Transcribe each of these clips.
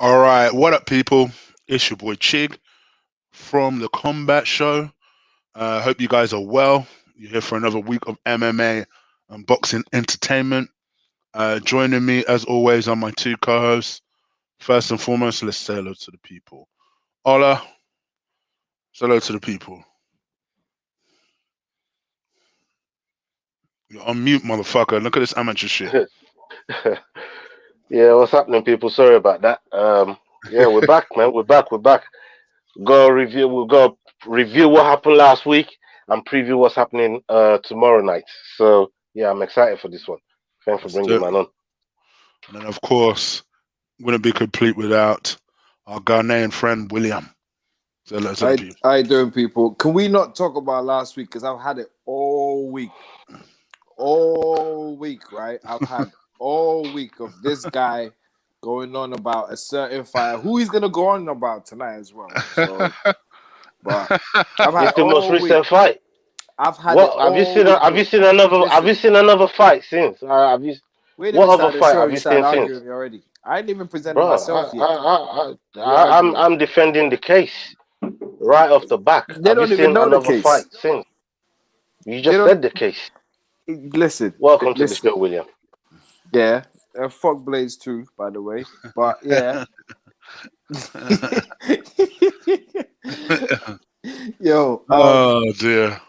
All right, what up, people? It's your boy Chig from the Combat Show. Hope you guys are well. You're here for another week of MMA and boxing entertainment. Joining me, as always, are my two co-hosts. First and foremost, let's say hello to the people. Ola, say hello to the people. You're on mute, motherfucker. Look at this amateur shit. Yeah, what's happening, people? Sorry about that. Yeah, we're back, man. We're back. We're back. Go review. We'll go review what happened last week and preview what's happening tomorrow night. So yeah, I'm excited for this one. Thanks for Let's do bringing it. man on. And then, of course, wouldn't be complete without our Ghanaian friend William. Say hello to the people. How you doing, people? Can we not talk about last week? Because I've had it all week. All week, right? I've had all week of this guy going on about a certain fighter who he's going to go on about tonight as well. So, but I've had It's the most all recent week. fight. I've had What it have you all seen? week, Have you bro. seen another? Have you Listen, seen another fight since? Have you? we didn't What even other start the fight show. have You you started seen since? arguing me already. I ain't even presented Bro, myself yet. You I'm arguing. I'm defending the case right off the back. They Have you don't even seen know the another fight case. since? You They just don't said the case. listen. Welcome to the Listen. show, William. Yeah, fuck Blaydes too, by the way. But yeah, yo, Oh dear.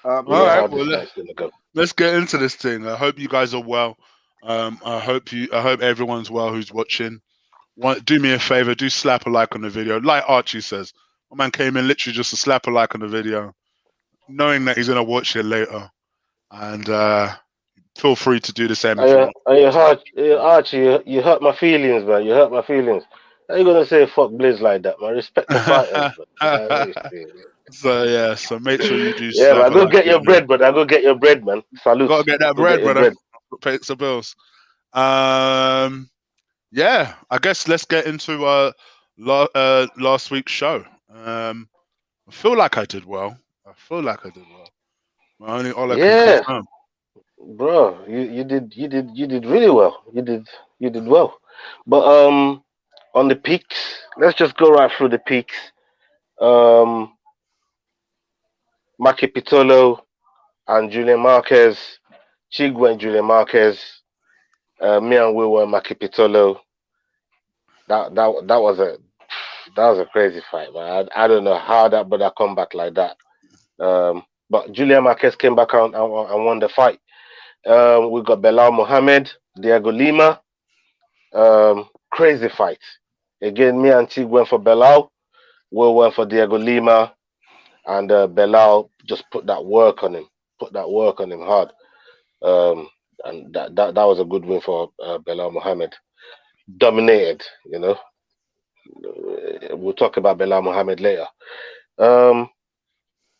All Yeah, right, how well this night's gonna go. let's get into this thing. I hope you guys are well. I hope everyone's well who's watching. Do me a favor, do slap a like on the video. Like Archie says, my man came in literally just to slap a like on the video, knowing that he's gonna watch it later. And feel free to do the same if you want. Archie, you hurt my feelings, man. You hurt my feelings. How you gonna say fuck Blizz like that, man? Respect the fighters, man. So yeah, so make sure you do Yeah, slap man. a Go like get on the your video. bread, brother. Go get your bread, man. Salute. Gotta get that Go get bread, your brother. bread. Pay some bills. Um, yeah, I guess let's get into last week's show. I feel like I did well. I feel like I did well. Only Ola can Yeah, confirm. bro. You did really well. You did well. But on the peaks, let's just go right through the peaks. Um, Maki Pitolo and Julian Marquez, Chigwe and Julian Marquez, me and Will were Maki Pitolo. That was a crazy fight, man. I don't know how that brother come back like that. But Julian Marquez came back and won the fight. We got Belal Mohammed, Diego Lima. Crazy fight. Again, me and Chig went for Belal. Will went for Diego Lima, and Belal just put that work on him. Put that work on him hard. Um, and that was a good win for Belal Mohammed. Dominated, you know. We'll talk about Belal Mohammed later. Um,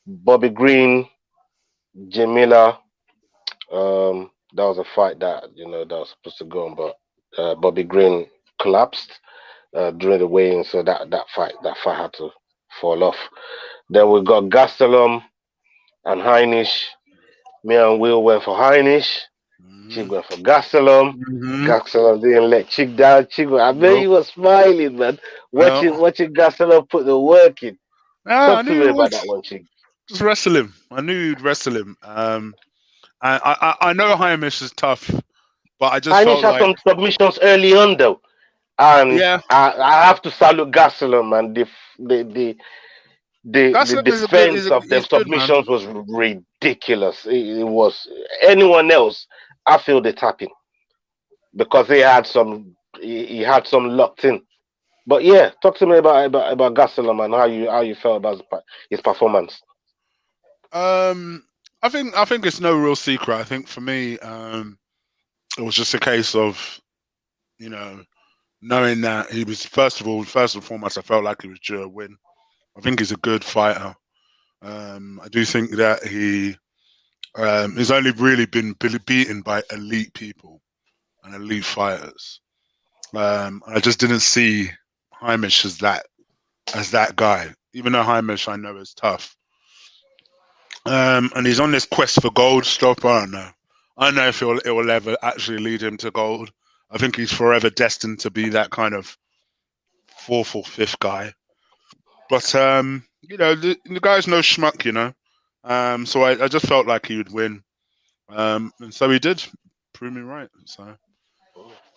Bobby Green, Jamila. That was a fight that that was supposed to go on, but Bobby Green collapsed during the weigh-in, so that fight had to fall off. Then we got Gastelum and Heinisch. Me and Will went for Heinisch. Chick Mm-hmm. went for Gastelum. Mm-hmm. Gastelum didn't let Chick down. I bet he Nope. was smiling, man. Well, Watching Gastelum put the work in. yeah, I Talk to knew me it about would. that one, Chick. Just wrestle him. I knew you'd wrestle him. I know Hamish is tough, but I just Heinisch felt had like, some submissions early on, though. And yeah, I have to salute Gastelum, man. The Gaslam is a good. defense of them He's good, man. submissions was ridiculous. It was anyone else. I feel the tapping because he had some locked in. But yeah, talk to me about Gastelum and how you felt about his performance. Um, I think it's no real secret. I think for me, it was just a case of you know knowing that he was first and foremost, I felt like he was due a win. I think he's a good fighter. I do think that he has only really been beaten by elite people and elite fighters. And I just didn't see Heimish as that guy. Even though Heimish I know is tough. And he's on this quest for gold. Stop. I don't know. I don't know if it will ever actually lead him to gold. I think he's forever destined to be that kind of fourth or fifth guy. But the guy's no schmuck, So I just felt like he would win. And so he did. Prove me right. So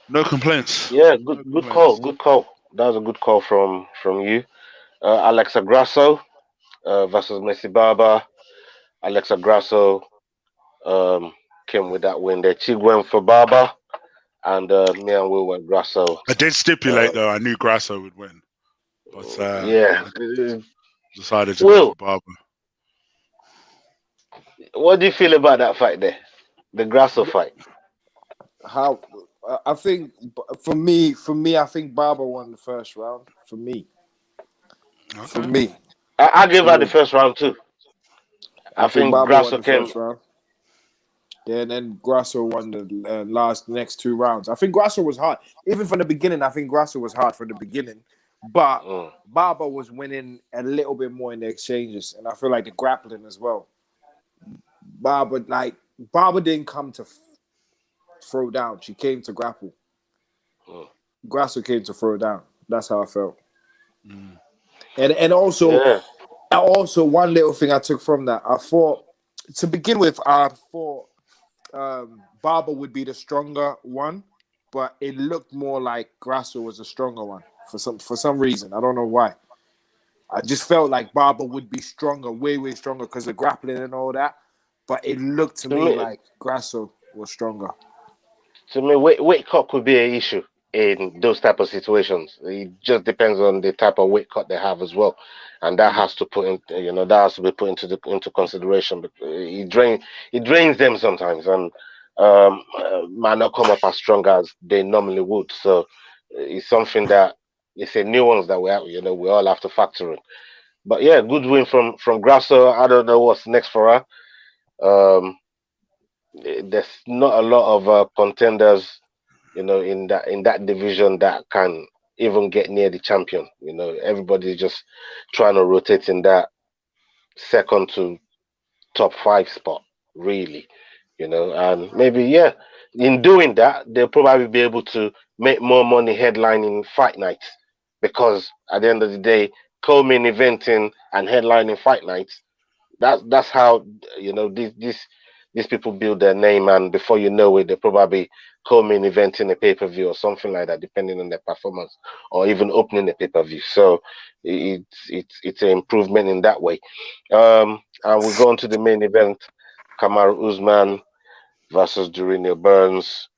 no complaints. Yeah, No good call, complaints. good call. That was a good call from you. Alexa Grasso versus Messi Barber. Alexa Grasso um, came with that win there. Chig went for Barber, and me and Will went Grasso. I did stipulate though. I knew Grasso would win, but Yeah. I decided to go Will, for Barber. what do you feel about that fight there? The Grasso fight. How I think for me, I think Barber won the first round. For me, for Okay. me, I gave her the yeah, first round too. I I think think Barber won Grasso the came. first round. Yeah, and then Grasso won the next two rounds. I think Grasso was hard. Even from the beginning, I think Grasso was hard from the beginning. But Mm, Barber was winning a little bit more in the exchanges. And I feel like the grappling as well. Barber didn't come to throw down. She came to grapple. mm. Grasso came to throw down. That's how I felt. Mm. And also Yeah. one little thing I took from that, I thought, to begin with, I thought Barber would be the stronger one, but it looked more like Grasso was the stronger one for some reason. I don't know why. I just felt like Barber would be stronger, way stronger because of grappling and all that. But it looked to To me me, like Grasso was stronger. weight cut could be an issue in those type of situations. It just depends on the type of weight cut they have as well, and that has to be put into consideration. But it drains them sometimes, and might not come up as strong as they normally would. So it's something that it's a nuance that we all have to factor in. But yeah, good win from Grasso. I don't know what's next for her. Um, there's not a lot of contenders, in that division that can even get near the champion. Everybody's just trying to rotate in that second to top five spot, really. And maybe in doing that, they'll probably be able to make more money headlining fight nights because at the end of the day, co-main eventing and headlining fight nights, that's how these people build their name, and before you know it, they probably co-main eventing a pay-per-view or something like that, depending on their performance, or even opening a pay-per-view. So it's an improvement in that way. And we go on to the main event: Kamaru Usman versus Durinho Burns.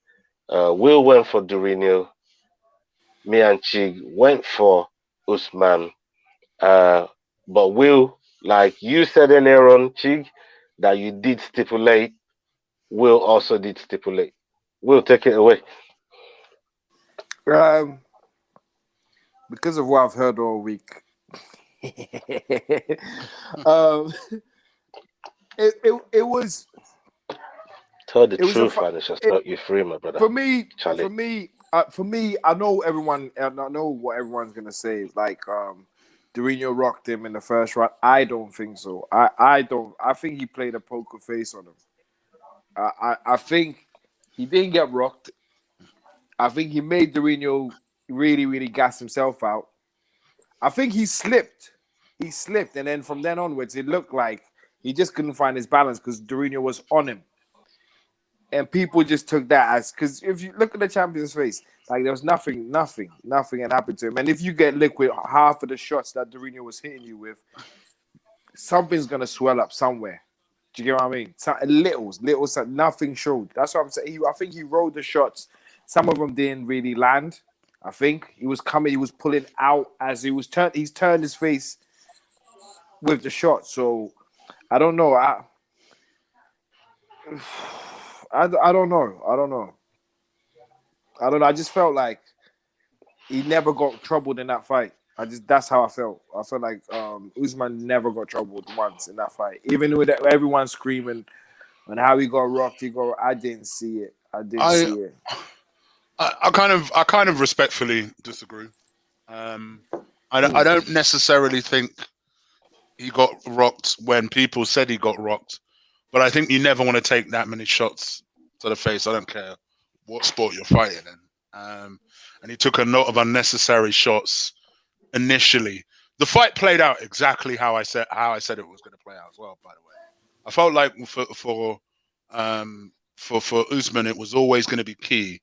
Will went for Durinho. Me and Chig went for Usman. Uh, but Will, like you said earlier on, Chig, that you did stipulate, Will also did stipulate. Will, take it away. Um, because of what I've heard all week. um, it was Tell the it was a truth, and it shall set you free, my brother. for me, Charlie. I know I know what everyone's gonna say. Like, Dorino rocked him in the first round. I don't think so. I don't. I think he played a poker face on him. I think he didn't get rocked. I think he made Dorino really gas himself out. I think he slipped. He slipped, and then from then onwards, it looked like he just couldn't find his balance because Dorino was on him. And people just took that as, because if you look at the champion's face, like there was nothing had happened to him. And if you get liquid half of the shots that Dorino was hitting you with, something's gonna swell up somewhere. Do you get what I mean? Little, nothing showed. That's what I'm saying. I think he rolled the shots. Some of them didn't really land. I think he was pulling out as he was turned. He's turned his face with the shot. So I don't know. I don't know. I don't know. I just felt like he never got troubled in that fight. That's how I felt. I felt like Usman never got troubled once in that fight. Even with everyone screaming and how he got rocked, I didn't see it. I kind of respectfully disagree. I don't necessarily think he got rocked when people said he got rocked, but I think you never want to take that many shots to the face. I don't care what sport you're fighting in. And he took a lot of unnecessary shots initially. The fight played out exactly how I said it was going to play out as well. By the way, I felt like for Usman, it was always going to be key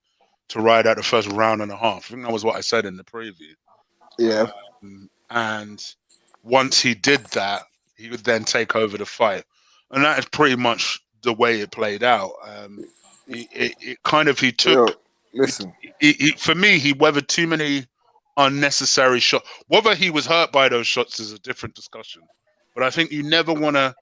to ride out the first round and a half. I think that was what I said in the preview. Yeah. And once he did that, he would then take over the fight, and that is pretty much the way it played out. He took. Yo, listen. For me, he weathered too many unnecessary shots. Whether he was hurt by those shots is a different discussion. But I think you never want to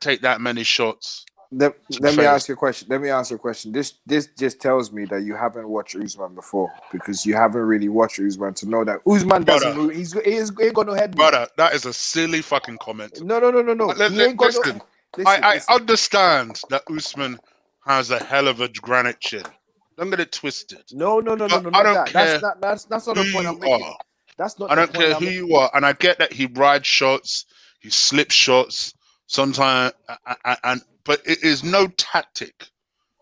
take that many shots. Let me ask you a question. This just tells me that you haven't watched Usman before, because you haven't really watched Usman to know that Usman doesn't move. He ain't got no head move. Brother, that is a silly fucking comment. No. He ain't got listen, no. I understand that Usman has a hell of a granite chin. Don't get it twisted. No. I don't care. That's not the point I'm making. That's not. I don't care who you are, and I get that he rides shots, he slips shots sometimes, but it is no tactic.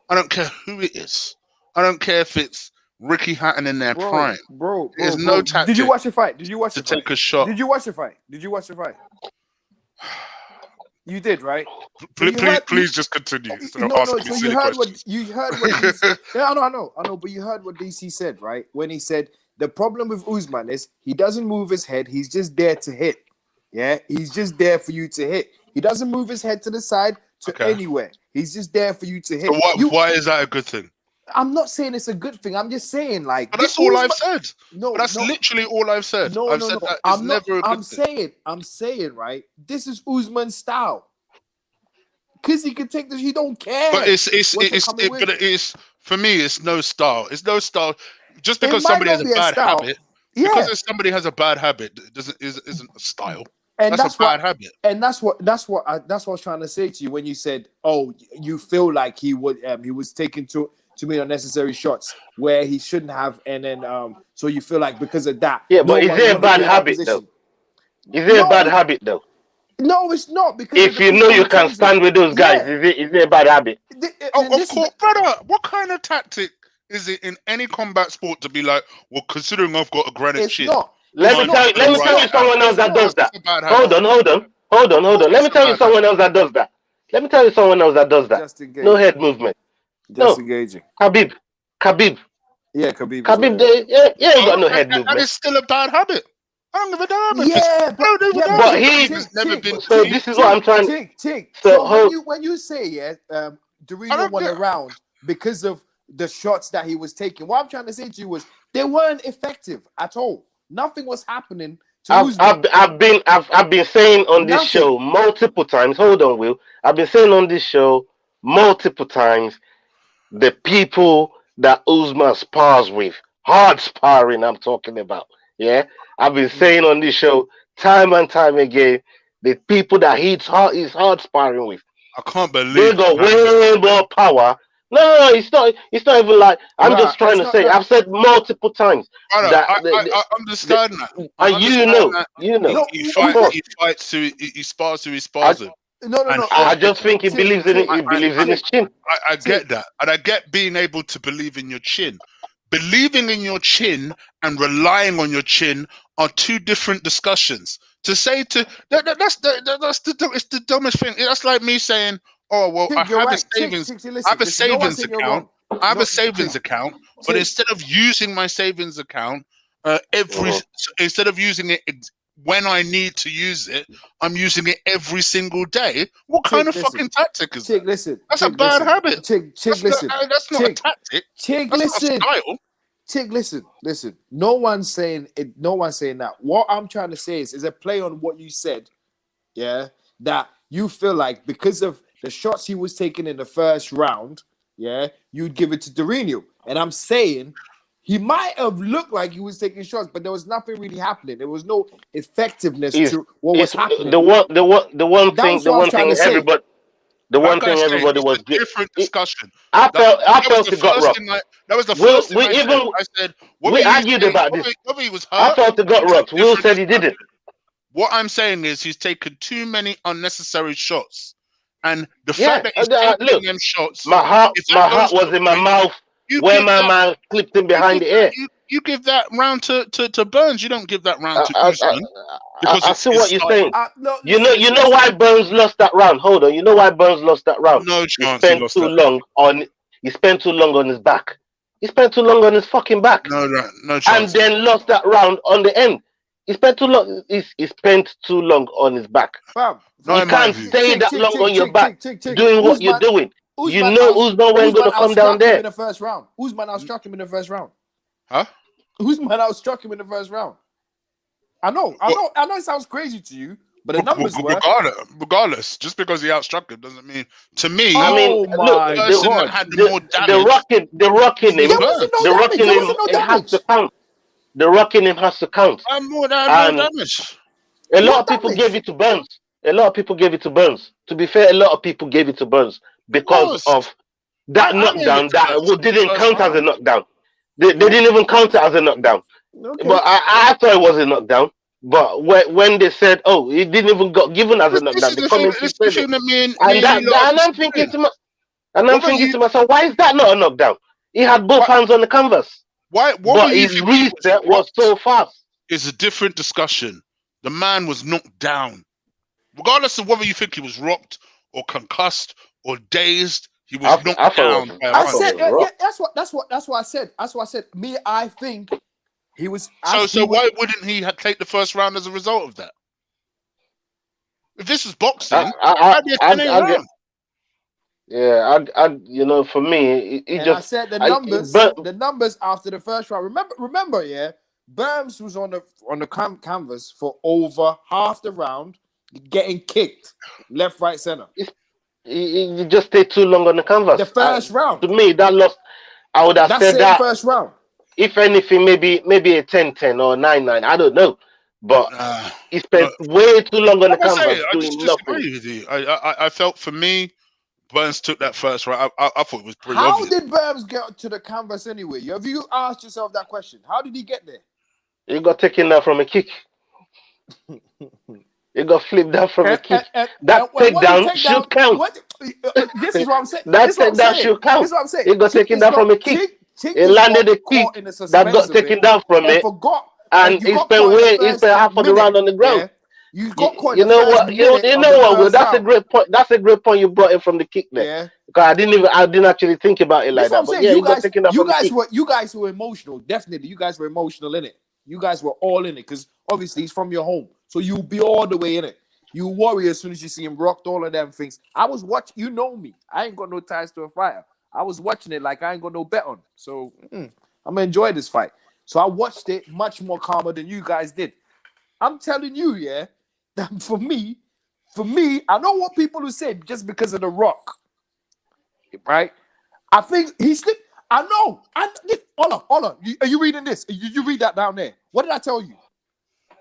I don't care who it is. I don't care if it's Ricky Hatton in their prime. There's no tactic. Did you watch the fight? Take a shot. Did you watch the fight? You did, right? Please just continue. No. So you heard what DC, yeah, I know. But you heard what DC said, right? When he said the problem with Usman is he doesn't move his head. He's just there to hit. Yeah, he's just there for you to hit. He doesn't move his head to the side anywhere. He's just there for you to hit. So why is that a good thing? I'm not saying it's a good thing. I'm just saying, like, but that's all I've said. That's literally all I've said. No. I'm saying, right? This is Usman's style. Because he can take this, he don't care. But it's for me, it's no style. It's no style. Just because somebody has a bad habit, because somebody has a bad habit, isn't a style. And that's a bad habit. And that's what I was trying to say to you when you said, "Oh, you feel like he was taking too many unnecessary shots where he shouldn't have," and then so you feel like because of that. Yeah, but is it a bad habit though? Is it a bad habit though? No, it's not, because if you know you can stand with those guys, is it a bad habit? Of course, brother. What kind of tactic is it in any combat sport to be like, well, considering I've got a granite chin? Let me tell you someone else that does that. Hold on. Let me tell you someone else that does that. No head movement. Just engaging. Khabib. Yeah, Khabib. He ain't got no head movement. That is still a bad habit. I don't give a damn. Yeah, but he's never been. So this is what I'm trying to. So when you say Derrick won a round because of the shots that he was taking, what I'm trying to say to you was they weren't effective at all. Nothing was happening. I've been saying on this show multiple times. Hold on, Will. I've been saying on this show multiple times the people that Usman spars with, hard sparring. I'm talking about. Yeah, I've been saying on this show time and time again, the people that he's hard sparring with. I can't believe they got way more power. No, it's not even like I'm just trying to say. I've said multiple times. I understand that. And you know. He spars to his spars. No. I just think he believes in it. He believes in his chin. I get that, and I get being able to believe in your chin. Believing in your chin and relying on your chin are two different discussions. To say that's the dumbest thing. That's like me saying, "Oh well, I have a savings account. I have a savings account, but instead of using my savings account instead of using it when I need to use it, I'm using it every single day. What kind of fucking tactic is that? Listen, that's a bad habit. Listen. That's not a tactic. That's not a style. Tick, listen. No one's saying it. No one's saying that. What I'm trying to say is a play on what you said. Yeah, that you feel like because of the shots he was taking in the first round, yeah, you'd give it to Derrick. And I'm saying he might have looked like he was taking shots, but there was nothing really happening. There was no effectiveness to what was happening. The one thing everybody was different discussion. I felt it got rocked. That was the first thing I said. We argued about this. He was hurt, I felt it got rocked. Will said he didn't. What I'm saying is he's taken too many unnecessary shots, and the fact that he's taking them shots. My heart was in my mouth when my man clipped him behind the ear. you give that round to Burns. You don't give that round to Usman because I it's see what you're saying. No, You listen, know why Burns lost that round. Hold on. You know why Burns lost that round? no He chance he spent lost too that. long on. He spent too long on his back. He spent too long on his fucking back, No and chance. then lost that round on the end. He spent too long. He spent too long on his back. fam. No, You in my can't view. stay that long on your back doing what you're doing. You Usman know Usman ain't gonna come down outstruck him there. in the first round. Usman outstruck him in the first round. Huh? Usman outstruck him in the first round. I know it sounds crazy to you, but the numbers were. Regardless, just because he outstruck him doesn't mean, to me, I mean, Oh look, my the person God. that had the more damage. the rocking him, There wasn't no the damage. rocking There him, wasn't no it has damage. to count. The rocking him has to count. had more And damage. a lot What of people damage? gave it to Burns. A lot of people gave it to Burns. To be fair, a lot of people gave it to Burns because course. of that I gave it knockdown to that Burns. didn't First count as a round. knockdown. They didn't even count it as a knockdown. Okay. But I thought it was a knockdown. But when they said, oh, it didn't even got given as a This knockdown, is the the thing. commentary This is the said it. thing that me and And you lot I'm are thinking saying. to myself, and I'm What were thinking you? to myself, why is that not a knockdown? He had both hands on the canvas, What were but you his thinking? reset was so fast. Is a different discussion. The man was knocked down, regardless of whether you think he was rocked or concussed or dazed. He was knocked I thought down it by a I was punch. said, rough. yeah, that's what I said. That's what I said. Me, I think he was. So why wouldn't he take the first round as a result of that? If this was boxing, that'd be a 10-8 I get, round. yeah, you know, for me, it And just, I said the but numbers after the first round. Remember, yeah, Burns was on the canvas for over half the round, getting kicked left, right, center. he just stayed too long on the canvas. The first round. To me, that lost. I would have That's said it. that. First round. If anything, maybe a 10-10 or 9-9. I don't know. But he spent way too long on the Like I canvas say, I just doing nothing. disagree with you. I felt, for me, Burns took that first round. I thought it was pretty How obvious. did Burns get to the canvas anyway? Have you asked yourself that question? How did he get there? He got taken down from a kick. He got flipped down from a kick. That takedown should count. This is what I'm saying. That takedown should count. This is what I'm saying. He got taken down from a kick. He landed a kick that got taken down from it. And he spent half of the round on the ground. You got caught. You know what? You know what? Well, that's a great point. That's a great point you brought in from the kick there. Yeah. Because I didn't actually think about it like that. But yeah, he got taken down from the kick. You guys were emotional. Definitely, you guys were emotional in it. You guys were all in it because obviously he's from your home, so you'll be all the way in it. You worry as soon as you see him rocked, all of them things. I was watching. You know me. I ain't got no ties to a fighter. I was watching it like I ain't got no bet on. So I'm gonna enjoy this fight. So I watched it much more calmer than you guys did. I'm telling you, yeah, that for me, I know what people who said just because of the rock, right? I think he slipped. I know. Hold on. Are you reading this? You read that down there. What did I tell you?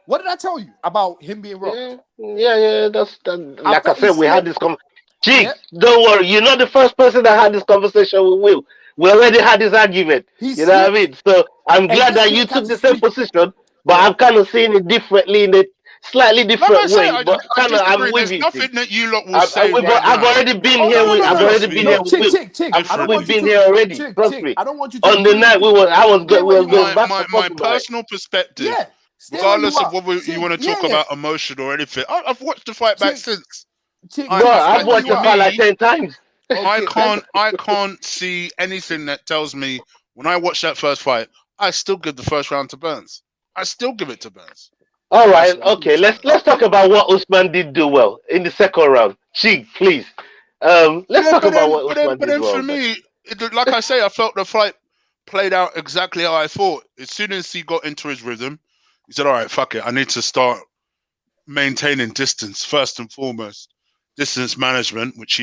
What did I tell you about him being rocked? Yeah. That's like I said, we had this conversation. Yeah. Don't worry. You're not the first person that had this conversation with Will. We already had this argument. You know what I mean? So I'm glad that you took the same position, but I'm kind of seeing it differently in a slightly different way. But kind of, I'm with There's you. nothing that you lot will say I've already been here. I've already been here with Will. We've been here already. Trust me. I don't want you to. On the night we was going back. My personal perspective. Yeah. Regardless of whether you want to talk about emotion or anything, I've watched the fight back since. I've watched the fight like 10 times. I can't see anything that tells me when I watch that first fight, I still give the first round to Burns. I still give it to Burns. All right, okay. Let's talk about what Usman did do well in the second round. Cheek, please. Let's talk about what Usman did well. For me, like I say, I felt the fight played out exactly how I thought. As soon as he got into his rhythm, he said, all right, fuck it. I need to start maintaining distance first and foremost. Distance management, which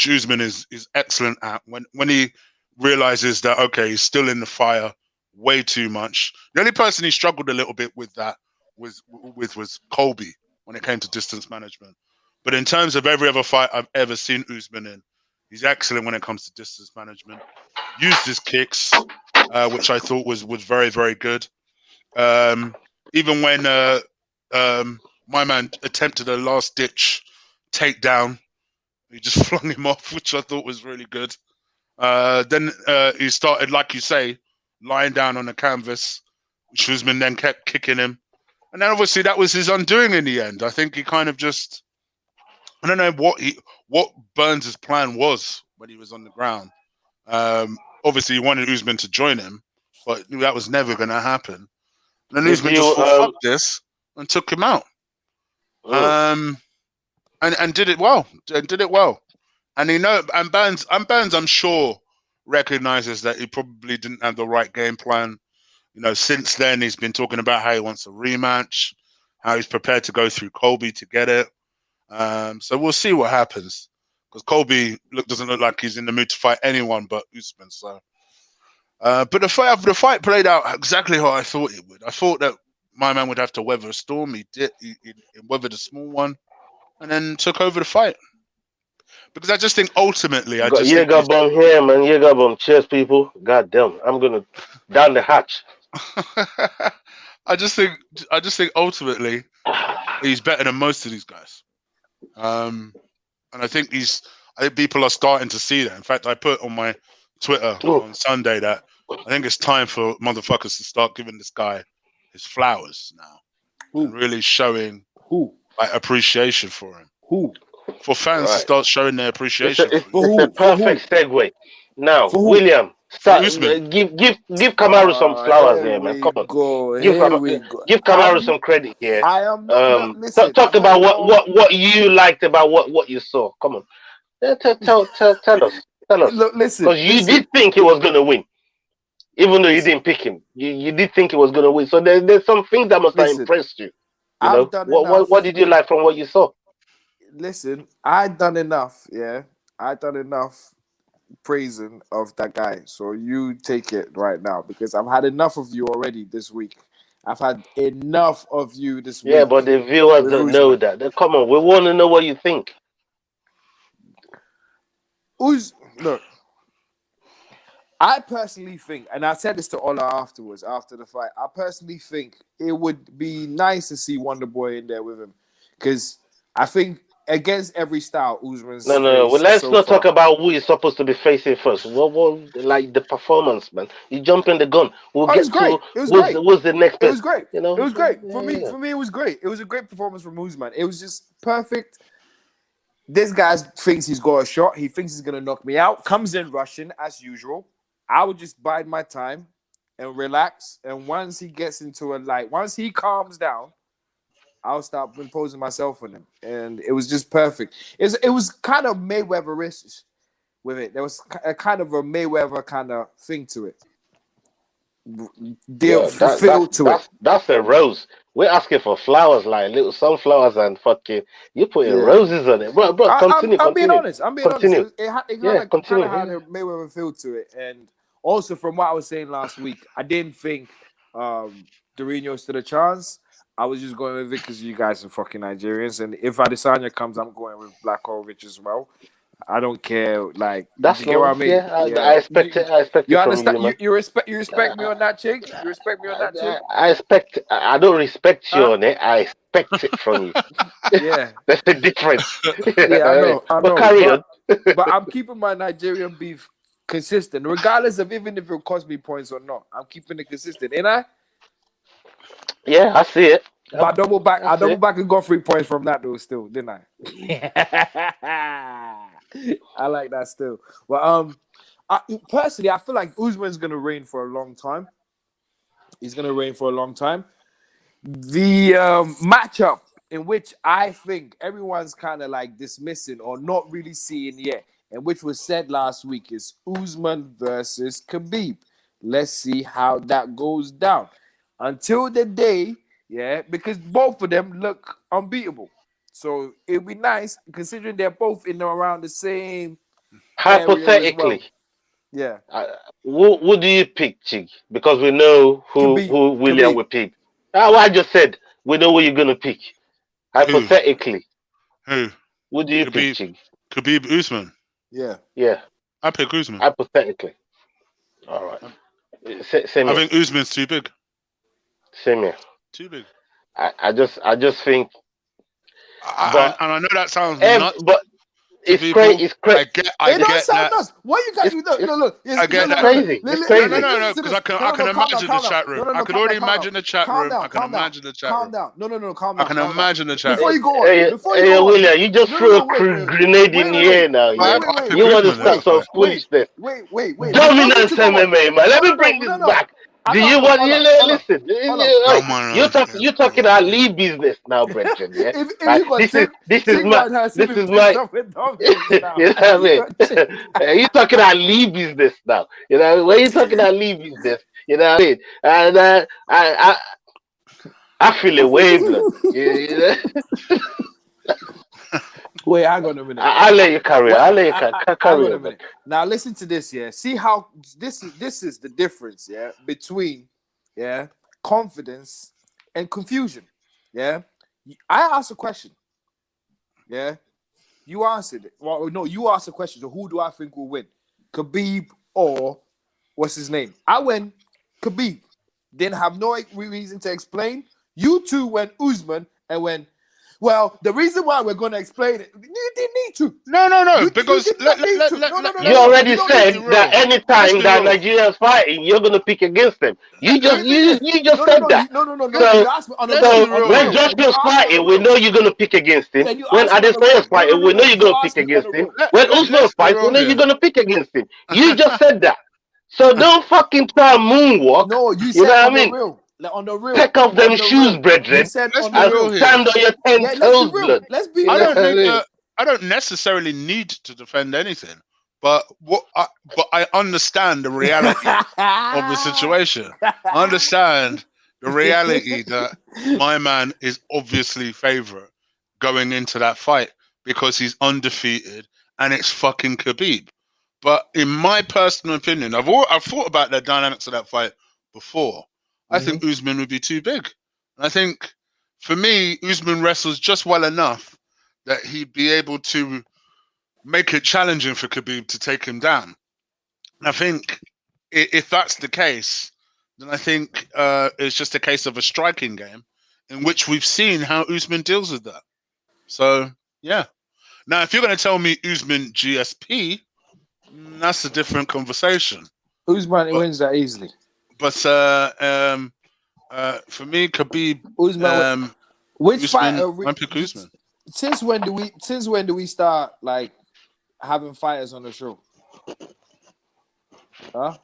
Usman is excellent at. When he realizes that, okay, he's still in the fire way too much. The only person he struggled a little bit with that was Colby when it came to distance management. But in terms of every other fight I've ever seen Usman in, he's excellent when it comes to distance management. Used his kicks, which I thought was very, very good. Even when my man attempted a last-ditch takedown, he just flung him off, which I thought was really good. Then he started, like you say, lying down on the canvas, which Usman then kept kicking him. And then obviously that was his undoing in the end. I think he kind of just, I don't know what Burns' plan was when he was on the ground. Obviously he wanted Usman to join him, but that was never going to happen. And then Usman just thought, fuck this, and took him out. And did it well. And Burns, I'm sure, recognizes that he probably didn't have the right game plan. Since then he's been talking about how he wants a rematch, how he's prepared to go through Colby to get it. So we'll see what happens, because Colby doesn't look like he's in the mood to fight anyone but Usman. So, but the fight played out exactly how I thought it would. I thought that my man would have to weather a storm. He did. He weathered a small one, and then took over the fight. Because I just think ultimately, Jaeger bomb here, man. Jaeger bomb. Cheers, people. God damn, I'm gonna down the hatch. I just think ultimately he's better than most of these guys. And I think people are starting to see that. In fact, I put on my Twitter on Sunday that I think it's time for motherfuckers to start giving this guy his flowers now. And really showing appreciation for him. For fans to start showing their appreciation. It's a perfect segue. Now, William, give Kamaru some flowers here, man. Come on. Give Kamaru some credit here. I am not listen, talk about what you liked about what you saw. Come on. Tell us. Look, listen. Because you did think he was gonna win. Even though you didn't pick him. You did think he was gonna win. So there's some things that must have impressed you. What did you like from what you saw? Listen, I've done enough, I've done enough praising of that guy. So you take it right now, because I've had enough of you already this week. I've had enough of you this week. Yeah, but the viewers don't know that. Come on, we want to know what you think. Look, I personally think, and I said this to Ola afterwards, after the fight, I personally think it would be nice to see Wonder Boy in there with him, because I think against every style, Usman's. No. Well, let's not talk about who he's supposed to be facing first. What like the performance, man? You jump in the gun. We'll get to what's the next. It was great. It was great for me. For me, it was great. It was a great performance from Usman. It was just perfect. This guy thinks he's got a shot. He thinks he's gonna knock me out. Comes in rushing as usual. I would just bide my time and relax. And once he gets into once he calms down, I'll start imposing myself on him, and it was just perfect. It was kind of Mayweather-ish with it. There was a kind of a Mayweather kind of thing to it. That's a rose. We're asking for flowers, like little sunflowers, and fucking you putting roses on it, bro. Continue. I'm being honest. It continue. had a Mayweather feel to it, and also from what I was saying last week, I didn't think Dorino stood a chance. I was just going with it because you guys are fucking Nigerians, and if Adesanya comes, I'm going with Blachowicz as well. I don't care. That's you get what I mean. I expect it. I expect you it understand? from you, You respect me on that, chick. You respect me on that, chick. I don't respect you on it. I expect it from you. Yeah, that's the difference. Yeah, I know. But carry on. But I'm keeping my Nigerian beef consistent, regardless of even if it costs me points or not. I'm keeping it consistent, ain't I? Yeah, I see it. But I double back and got 3 points from that though, still, didn't I? I like that still. But personally, I feel like Usman's gonna reign for a long time. He's gonna reign for a long time. The matchup in which I think everyone's kind of dismissing or not really seeing yet, and which was said last week, is Usman versus Khabib. Let's see how that goes down. Until the day, because both of them look unbeatable. So it'd be nice, considering they're both in around the same. Hypothetically, yeah. Who do you pick, Chig? Because we know who William will pick. I just said we know who you're gonna pick. Hypothetically, who do you pick, Chig? Khabib Usman. Yeah. I pick Usman. Hypothetically. All right. Same I think Usman's too big. Same here. Too big. I just think. And I know that sounds nuts. But It's people. crazy. It's crazy. I It don't get sound that. nuts. Why you guys? Look. I get It's that. crazy. It's crazy. No, because I can imagine the chat room. I can already imagine the chat room. I can imagine the chat room. Calm down. No, calm I down. can imagine the chat Before room. you go on, William, you just threw a grenade in the air now. Wait, You want to start some foolishness. Wait. Dominance MMA, man. Let me bring this back. Do you want you listen? You're talking about lead business now, Brenton. Yeah, this is my you know what I mean? You're talking about lead business now. You know when you're talking about lead business. You know what I mean? And I feel a wave, blood. You know? Wait, hang on a minute. I'll let you carry on. I'll let you carry on. Now listen to this, yeah. See how this is the difference, yeah, between confidence and confusion. Yeah. I asked a question. Yeah. You answered it. Well, no, you asked a question. So who do I think will win? Khabib or what's his name? I went Khabib. Didn't have no reason to explain. You two went Usman and went. Well, the reason why we're going to explain it, you didn't need to. No, because you already said that anytime that Nigeria's fighting, you're going to pick against them. You just said that. No. So when Joshua's fighting, we know you're going to pick against him. When Adesanya's fighting, we know you're going to pick against him. When Usman's fighting, we know you're going to pick against him. You just said that. So don't fucking try moonwalk. No, you know what I mean? Real. Like on the real. Take off them shoes, brethren, and stand on your 10 toes, blood. Let's be real. I don't necessarily need to defend anything, but I understand the reality of the situation. I understand the reality that my man is obviously favourite going into that fight because he's undefeated and it's fucking Khabib. But in my personal opinion, I've thought about the dynamics of that fight before. I think Usman would be too big. I think, for me, Usman wrestles just well enough that he'd be able to make it challenging for Khabib to take him down. And I think if that's the case, then I think it's just a case of a striking game in which we've seen how Usman deals with that. So, yeah. Now, if you're going to tell me Usman GSP, that's a different conversation. Usman wins that easily. But for me, Khabib, Usman. Which fighter? I pick Usman. Since when do we start like having fighters on the show? Huh?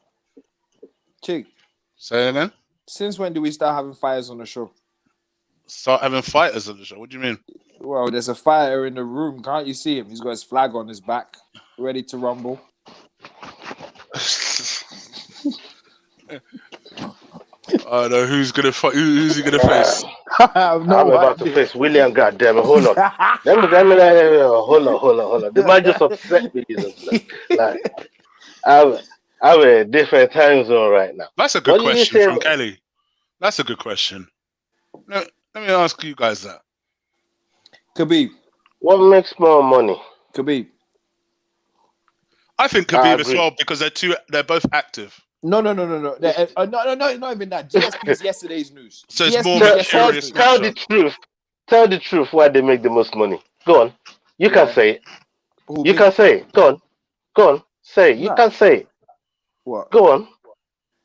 Chick. Say it again. Since when do we start having fighters on the show? Start having fighters on the show? What do you mean? Well, there's a fighter in the room. Can't you see him? He's got his flag on his back, ready to rumble. I know who's gonna fight. Who's he gonna face? I'm about to face William. Goddamn it! Hold on. Hold on. The man just upset me. Like, I'm in a different time zone right now. That's a good question from Kelly. That's a good question. Let me ask you guys that. Khabib. What makes more money? Khabib. I think Khabib as well because they're both active. No, not even that. GSP is yesterday's news. So it's more mysterious. Tell the truth. Tell the truth why they make the most money. Go on. You can say it. You can say it. Go on. Say it. You can say it. What? Go on.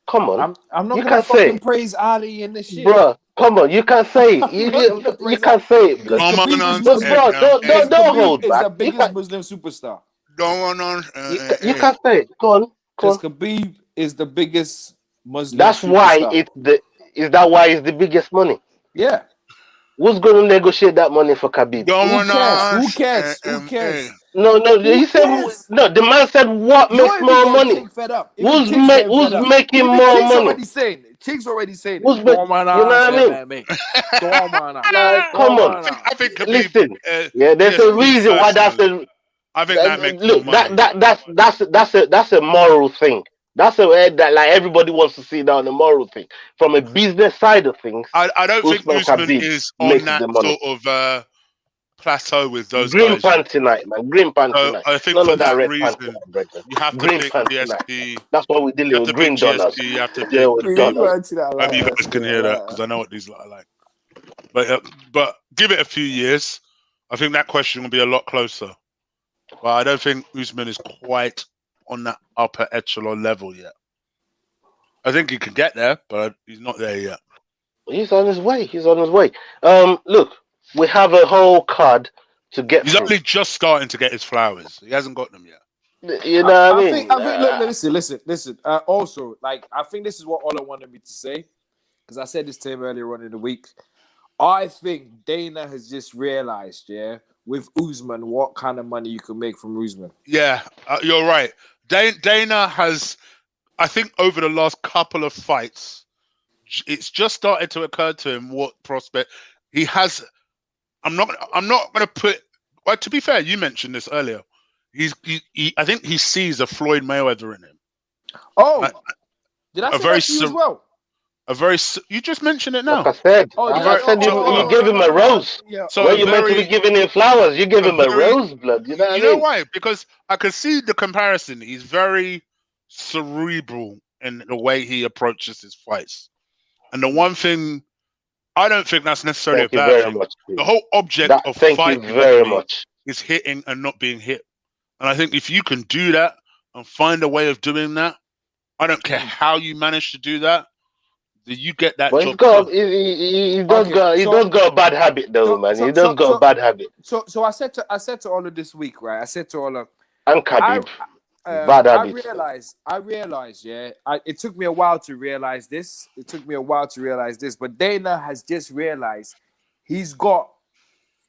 Come on. I'm not gonna fucking praise Ali in this shit. Bro, come on. You can say it. You can say it. Bro, don't hold back. He's the biggest Muslim superstar. You can say it. Go on. Because Khabib is the biggest Muslim. That's superstar. Why is that why it's the biggest money? Yeah. Who's going to negotiate that money for Khabib? Who cares? No. He said no. The man said what makes more money? Who's making more money? Chick's already saying. You know what I mean? Come on. I think Khabib, listen. There's a reason why that's a. I think that makes more money. That's a moral thing. That's that like everybody wants to see that on the moral thing. From a business side of things, I don't think Usman is on that sort of plateau with those green guys. Pants tonight, man. Green pants tonight. I think for that reason, you have to pick GSP. That's what we deal with green dollars. You have to deal with dollars. Maybe you guys can hear that because I know what these are like. But give it a few years. I think that question will be a lot closer. but I don't think Usman is quite on that upper echelon level yet. I think he can get there, but he's not there yet. He's on his way. He's on his way. Look, we have a whole card to get He's through. only just starting to get his flowers. He hasn't got them yet. You know what I mean? think. Look, listen. Also, like, I think this is what Ola wanted me to say, because I said this to him earlier on in the week. I think Dana has just realized, with Usman, what kind of money you can make from Usman. Yeah, you're right. Dana has, I think, over the last couple of fights, it's just started to occur to him what prospect he has. I'm not going to put. Well, to be fair, you mentioned this earlier. I think he sees a Floyd Mayweather in him. Oh, did I say that to you as well? You just mentioned it now. Like I said, you gave him a rose. Yeah. So you meant to be giving him flowers. You gave him a rose, blood. You know what I mean? You know why? Because I can see the comparison. He's very cerebral in the way he approaches his fights. And the one thing, I don't think that's necessarily a bad thing. The whole object of fighting is hitting and not being hit. And I think if you can do that and find a way of doing that, I don't care how you manage to do that, you get that job done. He does got a bad habit though, man. He does got a bad habit. So I said to Ola this week, right? I said to Ola, and Khabib, bad habit. I realized, it took me a while to realize this. But Dana has just realized he's got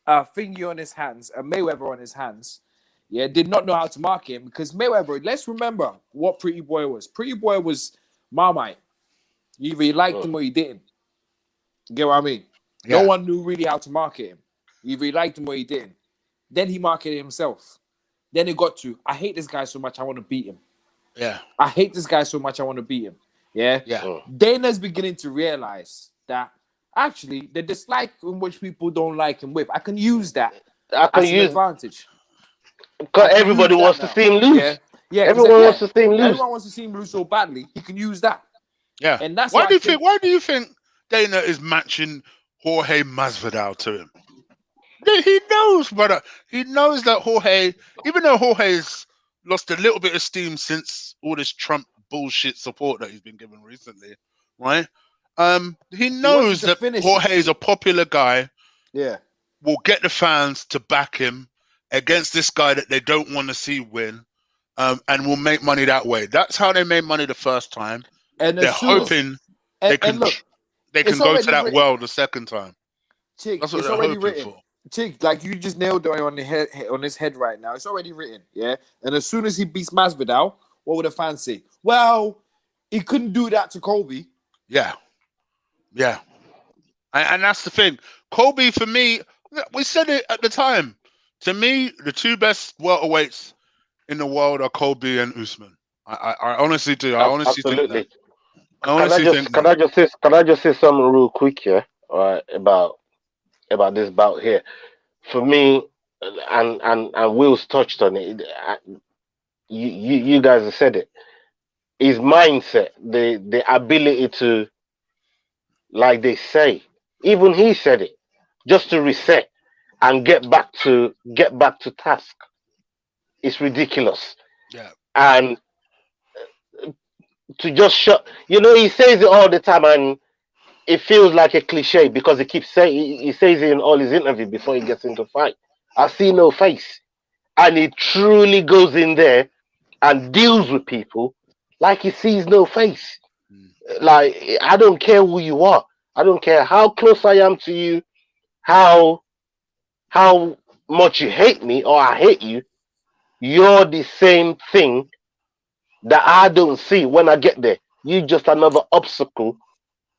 a thingy on his hands, a Mayweather on his hands. Yeah, did not know how to market him because Mayweather, let's remember what Pretty Boy was. Pretty Boy was Marmite. You either liked him or you didn't. You get what I mean? Yeah. No one knew really how to market him. You either liked him or you didn't. Then he marketed himself. Then it got to, I hate this guy so much, I want to beat him. Yeah. I hate this guy so much, I want to beat him. Yeah? Yeah. Dana's beginning to realize that actually the dislike in which people don't like him with, I can use that as an advantage. Because everybody wants to see him lose. Yeah. Everyone wants to see him lose. Everyone wants to see him lose so badly, he can use that. Yeah, and that's why do you think Dana is matching Jorge Masvidal to him? He knows, brother. He knows that Jorge, even though Jorge's lost a little bit of steam since all this Trump bullshit support that he's been given recently, right? He knows that Jorge is a popular guy. Yeah, will get the fans to back him against this guy that they don't want to see win, and will make money that way. That's how they made money the first time. And they're hoping they can go to that well the second time. Chick, that's what it's they're already hoping written. for. Chick, like you just nailed it on his head right now. It's already written, yeah. And as soon as he beats Masvidal, what would the fans say? Well, he couldn't do that to Colby. Yeah. And that's the thing. Colby, for me, we said it at the time. To me, the two best welterweights in the world are Colby and Usman. I honestly do. I honestly think that. Can I just say something real quick here, about this bout here? For me, and Will's touched on it. You guys have said it. His mindset, the ability to, like they say, even he said it, just to reset and get back to task. It's ridiculous. Yeah. And to just shut, he says it all the time, and it feels like a cliche because he says it in all his interviews before he gets into fight. I see no face, and he truly goes in there and deals with people like he sees no face. Like, I don't care who you are, I don't care how close I am to you, how much you hate me or I hate you. You're the same thing that I don't see when I get there. You're just another obstacle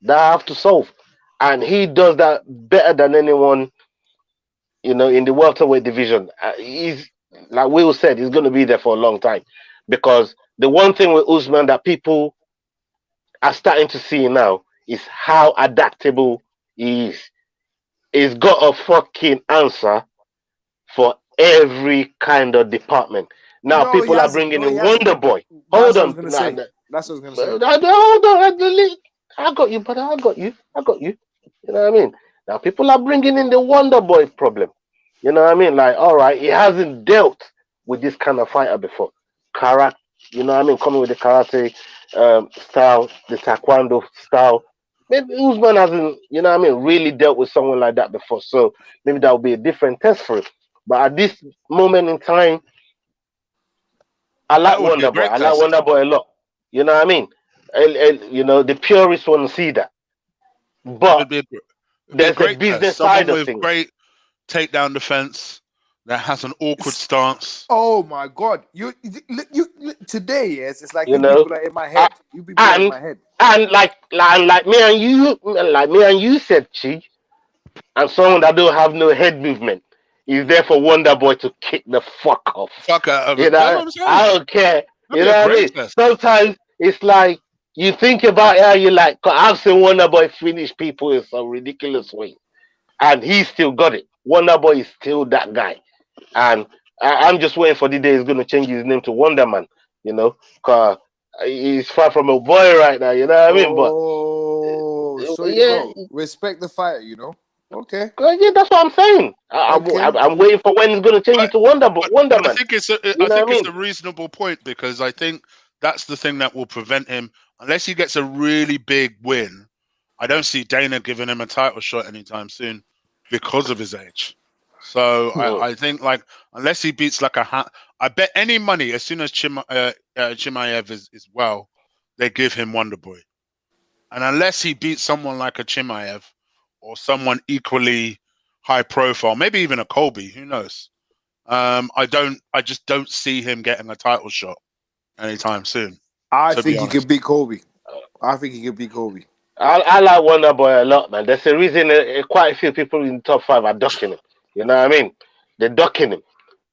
that I have to solve. And he does that better than anyone, in the welterweight division. He's, like Will said, he's going to be there for a long time. Because the one thing with Usman that people are starting to see now is how adaptable he is. He's got a fucking answer for every kind of department. Now people are bringing in Wonder Boy. Hold on. That's what I was going to say. Hold on. I got you, brother. I got you. You know what I mean? Now people are bringing in the Wonder Boy problem. You know what I mean? Like, all right, he hasn't dealt with this kind of fighter before. Karate, you know what I mean? Coming with the karate style, the taekwondo style. Maybe Usman hasn't, you know what I mean, really dealt with someone like that before. So maybe that would be a different test for him. But at this moment in time, I like That would be a Wonder Boy. great I like test. Wonder Boy a lot. You know what I mean? You know, the purists want to see that. But It'd be a there's a great test. business Someone side of with things. great takedown defense that has an awkward stance. Oh my God! You today, yes, it's like You you know, people are in my head. You people are in and my head. like me and you said, Chi, and someone that don't have no head movement is there for Wonder Boy to kick the fuck off. Fuck out of You it. That's know, what I'm I saying. don't care. That'd You be know a what I great mean? test. Sometimes it's like you think about how you like. Cause I've seen Wonder Boy finish people in some ridiculous way, and he still got it. Wonder Boy is still that guy, and I'm just waiting for the day he's gonna change his name to Wonder Man. You know, cause he's far from a boy right now. You know what I mean? But Oh, so you yeah, go respect the fighter, you know. Okay, yeah, that's what I'm saying. okay. I'm waiting for when he's gonna change it But to Wonder but Man. I You know what think I it's mean? a reasonable point because I think that's the thing that will prevent him unless he gets a really big win. I don't see Dana giving him a title shot anytime soon because of his age. So Hmm. I think like unless he beats like I bet any money as soon as Chimaev is well, they give him Wonder Boy. And unless he beats someone like a Chimaev or someone equally high profile, maybe even a Colby, who knows? I just don't see him getting a title shot anytime soon, I to be think he honest. could beat Kobe. I think he could beat Kobe. I like Wonder Boy a lot, man. There's a reason quite a few people in the top five are ducking him. You know what I mean? They're ducking him.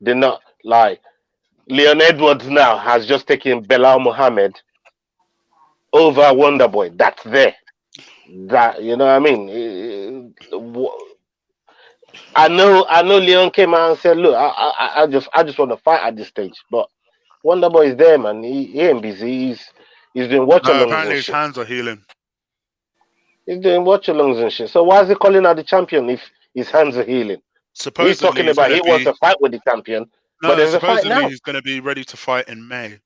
They're not like Leon Edwards now has just taken Belal Muhammad over Wonder Boy. That's there. That you know what I mean? I know Leon came out and said, look, I just want to fight at this stage. But Wonder Boy is there, man. He ain't busy. He's doing watch No, alongs apparently and his shit. hands are healing. He's doing watch alongs and shit. So why is he calling out the champion if his hands are healing? He's Supposedly talking he's about gonna he wants be to fight with the champion, but no, there's a fight supposedly now. he's gonna be ready to fight in May.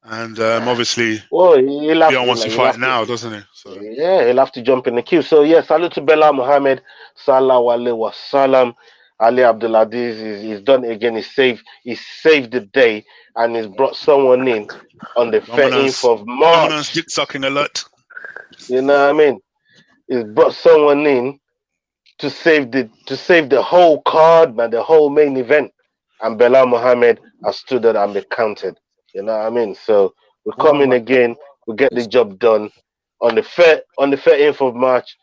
And obviously Well, he'll have Leon to, wants to he'll fight have to, now, doesn't he? So yeah, he'll have to jump in the queue. So yeah, salute to Bella Muhammad, Salah Wale Wasalam, Ali Abdulaziz. He's done it again. He saved the day, and he's brought someone in on the 13th dominance of dominance March. dick sucking alert. You know what I mean? He's brought someone in to save the whole card, man, the whole main event. And Belal Muhammad has stood up and been counted. You know what I mean? So we come Oh in my again, we get the goodness. job done on the 13th of March.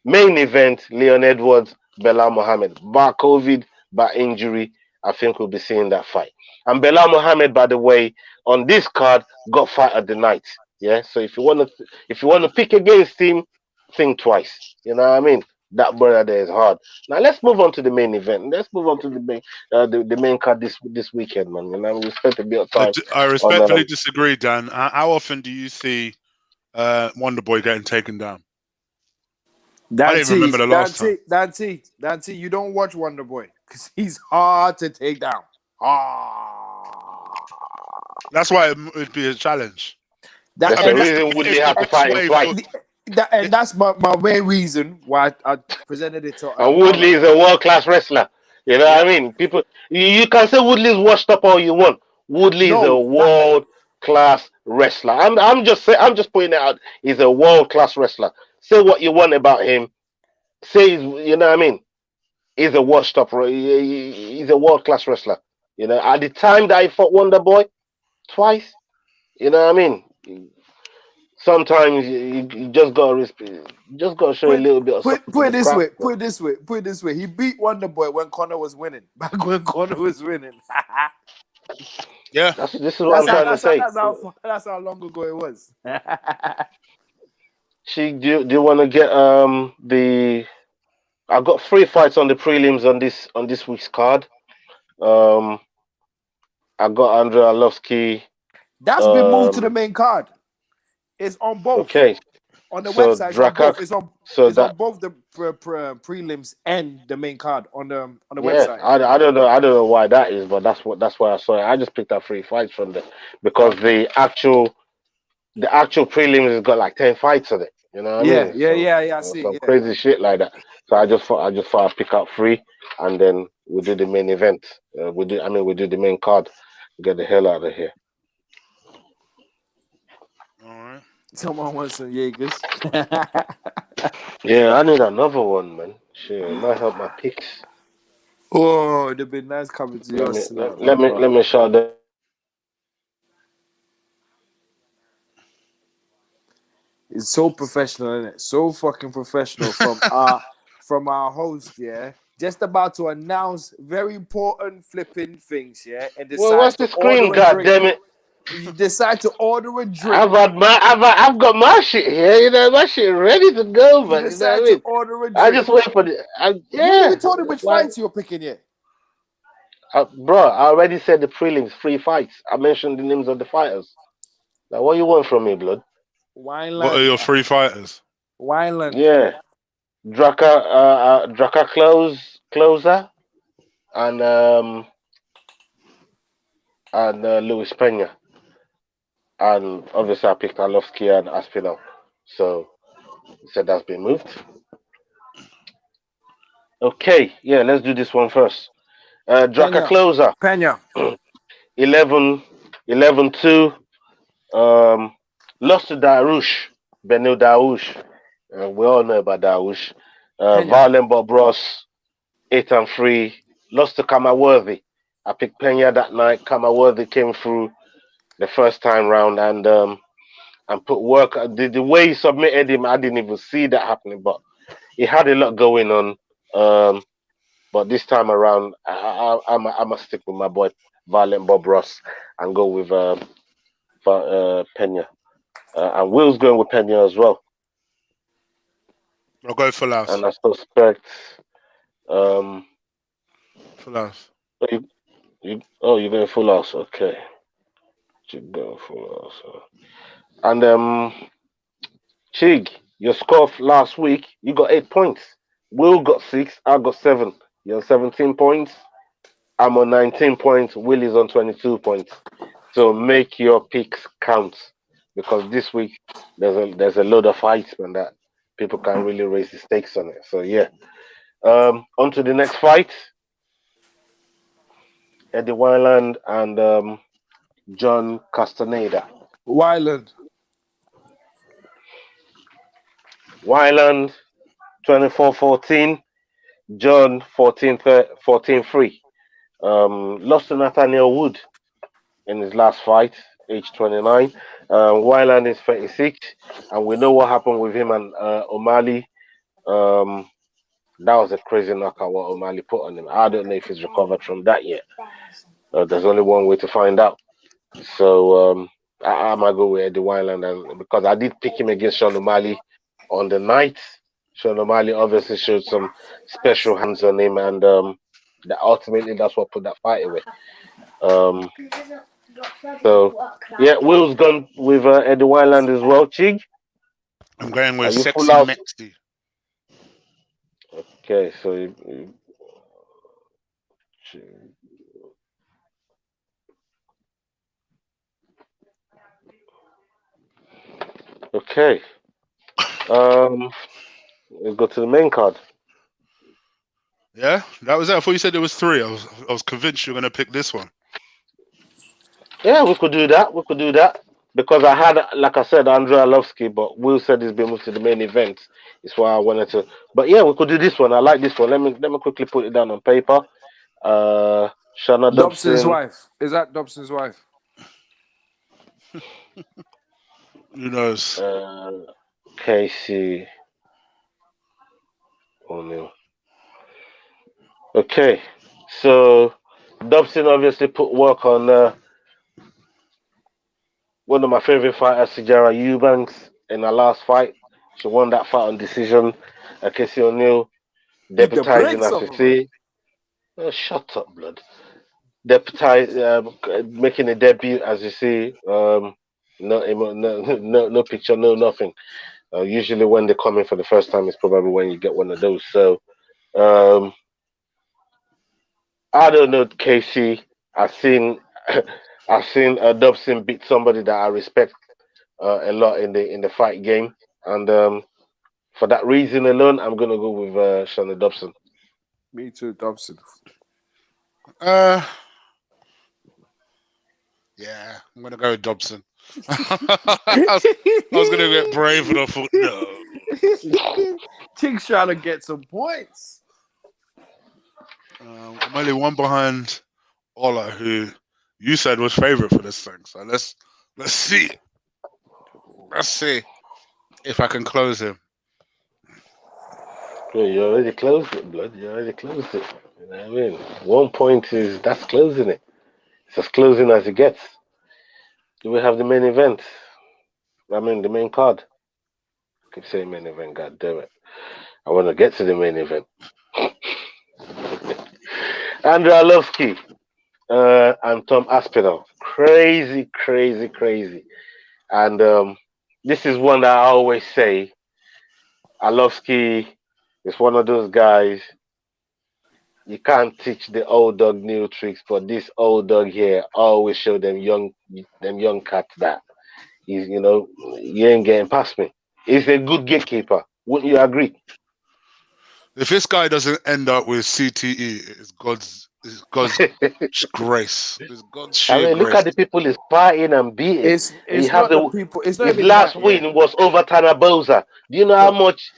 Main event: Leon Edwards, Belal Muhammad. Bar COVID, bar injury, I think we'll be seeing that fight. And Belal Muhammad, by the way, on this card got fight of the night. Yeah. So if you wanna pick against him, think twice. You know what I mean? That brother there is hard. Now let's move on to the main event. Let's move on to the main card this weekend, man. You know, we spent a bit of time I on respectfully disagree, Dan. How often do you see Wonder Boy getting taken down? I don't even remember the last time. Dante, you don't watch Wonder Boy because he's hard to take down. Ah, That's why it'd be a challenge. that That's I the mean, and that, reason Woodley it's the have to best fight him way twice. for. and that's my main reason why I presented it to And Woodley is a world class wrestler. You know yeah. what I mean? People, you can say Woodley's washed up all you want. Woodley is a No, world class wrestler. I'm just pointing it out. He's a world class wrestler. Say what you want about him. Say you know what I mean? He's a washed up. He's a world class wrestler. You know, at the time that he fought Wonder Boy twice. You know what I mean? Sometimes you just gotta show a put little bit of put something for put it the this crowd. way. Put it this way. He beat Wonder Boy when Connor was winning. Back when Connor was winning. Yeah, This is what I'm trying to say. That's how long ago it was. Do you want to get the? I've got 3 fights on the prelims on this week's card. Um, I got Andrei Arlovsky. That's been moved to the main card. It's on both. Okay, On the So website, it's on both. Draka, so It's on that both the prelims and the main card on the yeah, website. I don't know why that is, but that's why I saw it. I just picked up 3 fights from there because Okay. the actual prelims has got like 10 fights on it. You know what I Yeah, mean? yeah, So yeah, yeah. I see. some Yeah. crazy shit like that. So I just thought I'd pick up 3, and then we do the main event. We do the main card. Get the hell out of here. All right. Someone wants some Jaegers. Yeah, I need another one, man. Shit, it might help my picks. Oh, it'd be nice coming to Let your me slot, let, let man. me But let me shout them. it's so professional, isn't it? So fucking professional from our host, yeah. Just about to announce very important flipping things, yeah, and Well, decides what's to the screen? order a God drink. damn it! You decide to order a drink. I've got my shit here. You know, my shit ready to go, You man. You know what decide I to mean? order a I just drink. wait for the. You ain't even Yeah, told him which why? fights you're picking yet. Bro, I already said the prelims, 3 fights. I mentioned the names of the fighters. Now, what you want from me, blood? What are Wineland. your 3 fighters? Wineland. Yeah, Draka closer, and Luis Pena, and obviously I picked Arlovsky and Aspinall. So said that's been moved. Okay, yeah, let's do this one first. Draka Pena. closer, Pena. 11, 11-2. Lost to Darush, Benil Darush. We all know about Darush. Pena. Violent Bob Ross, 8-3. Lost to Kamaworthy. I picked Pena that night. Kamaworthy came through the first time round and put work. The way he submitted him, I didn't even see that happening, but he had a lot going on. Um, but this time around, I must stick with my boy Violent Bob Ross and go with Pena. And Will's going with Pena as well. I'll go full house. And I suspect. Um, Full house. you're going full house. Okay, you're going full house. And Chig, your score last week, you got 8 points. Will got 6. I got 7. You're on 17 points. I'm on 19 points. Will is on 22 points. So make your picks count because this week there's a load of fights and that people can really raise the stakes on it. So yeah. On to the next fight. Eddie Wineland and John Castaneda. Wineland. Wineland 24-14. John 14-3. Lost to Nathaniel Wood in his last fight, age 29. Wineland is 36, and we know what happened with him and O'Malley. That was a crazy knockout what O'Malley put on him. I don't know if he's recovered from that yet. There's only one way to find out. So I might go with Eddie Wineland, and because I did pick him against Sean O'Malley on the night. Sean O'Malley obviously showed some special hands on him, and ultimately that's what put that fight away. Um, so yeah, Will's gone with Eddie Wineland as well. Chig, I'm going are with you full Sexy out? Mexi. Okay, so okay. We'll go to the main card. Yeah, that was it. I thought you said there was 3. I was convinced you were gonna pick this one. Yeah, we could do that. We could do that because I had, like I said, Andrei Arlovsky, but Will said he's been moved to the main event. It's why I wanted to. But yeah, we could do this one. I like this one. Let me quickly put it down on paper. Shanna Dobson's Dobson. wife. Is that Dobson's wife? Who knows? Casey O'Neill. Okay, so Dobson obviously put work on one of my favorite fighters, Sijara Eubanks, in her last fight. She won that fight on decision. Casey O'Neill Beat the deputizing, brakes as off we of her. see. Shut up, blood. Deputize, making a debut, as you see. No picture, no nothing. Usually when they come in for the first time is probably when you get one of those. So um, I don't know, Casey. I've seen I've seen Dobson beat somebody that I respect a lot in the fight game, and for that reason alone, I'm gonna go with Shana Dobson. Me too, Dobson. Uh, yeah, I'm gonna go with Dobson. I was gonna get brave, and I thought no. Chick's trying to get some points. I'm only one behind Ola, who you said was favorite for this thing. So let's see. Let's see if I can close him. Yeah, you already closed it, blood. You already closed it. You know what I mean? 1 point is that's closing it. It's as closing as it gets. Do we have the main event? I mean, the main card. I keep saying main event. God damn it! I want to get to the main event. Andrew Arlovski and Tom Aspinall. Crazy, crazy, crazy. And this is one that I always say. Arlovski is one of those guys. You can't teach the old dog new tricks, but this old dog here always show them young cats that he's, you ain't getting past me. He's a good gatekeeper. Wouldn't you agree? If this guy doesn't end up with CTE, it's God's grace. It's God's I sheer mean, look grace. at the people he's fighting and beating. He It's has not the people. It's not his even last that. Yeah. win was over Tanabosa. Do you know how Look, much?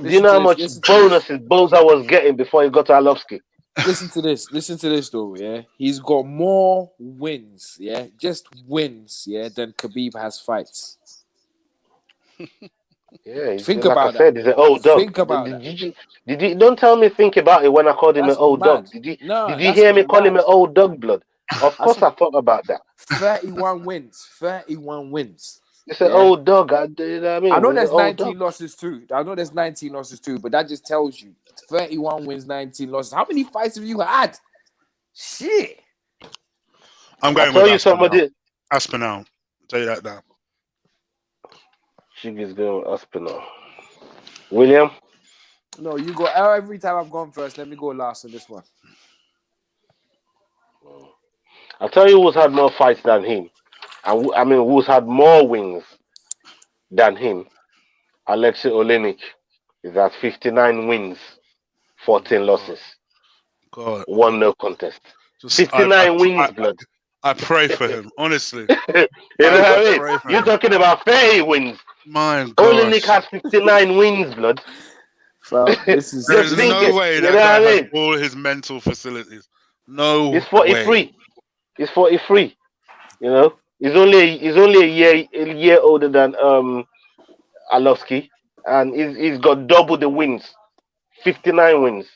Do you listen know to how this. much Listen to this. bonuses Boza was getting before he got to Arlovski? Listen to this. Listen to this, though. Yeah, he's got more wins. Yeah, just wins. Yeah, than Khabib has fights. Yeah, Think like I about that. said, he's an old dog. Think about that. Don't tell me think about it when I called him an That's old mad. dog. No, Did you that's hear me call him mad. an old dog, blood? Of That's course I thought about that. 31 wins. 31 wins. It's an Yeah. old dog. You know what I I mean? know He's an there's old 19 dog. losses too. But that just tells you 31 wins, 19 losses. How many fights have you had? Shit. I'm I going with tell you Aspinall. somebody. Aspinall. I'll tell you that now. Chiggy's going with Aspinall. William? No, you go every time I've gone first. Let me go last on this one. I'll tell you who's had more fights than him. I mean, who's had more wins than him. Alexei Olenek is at 59 wins, 14 losses. God. One no contest. Just 59 wins, blood. I pray for him, honestly. You know what I mean? You're talking about 30 wins. My Olenek gosh. has 59 wins, blood. Fam, this is There is Just think no it. way You that know guy what I has mean? all his mental facilities. No He's way. 43. He's 43. You know, he's only a year older than Arlovski, and he's got double the wins, 59 wins.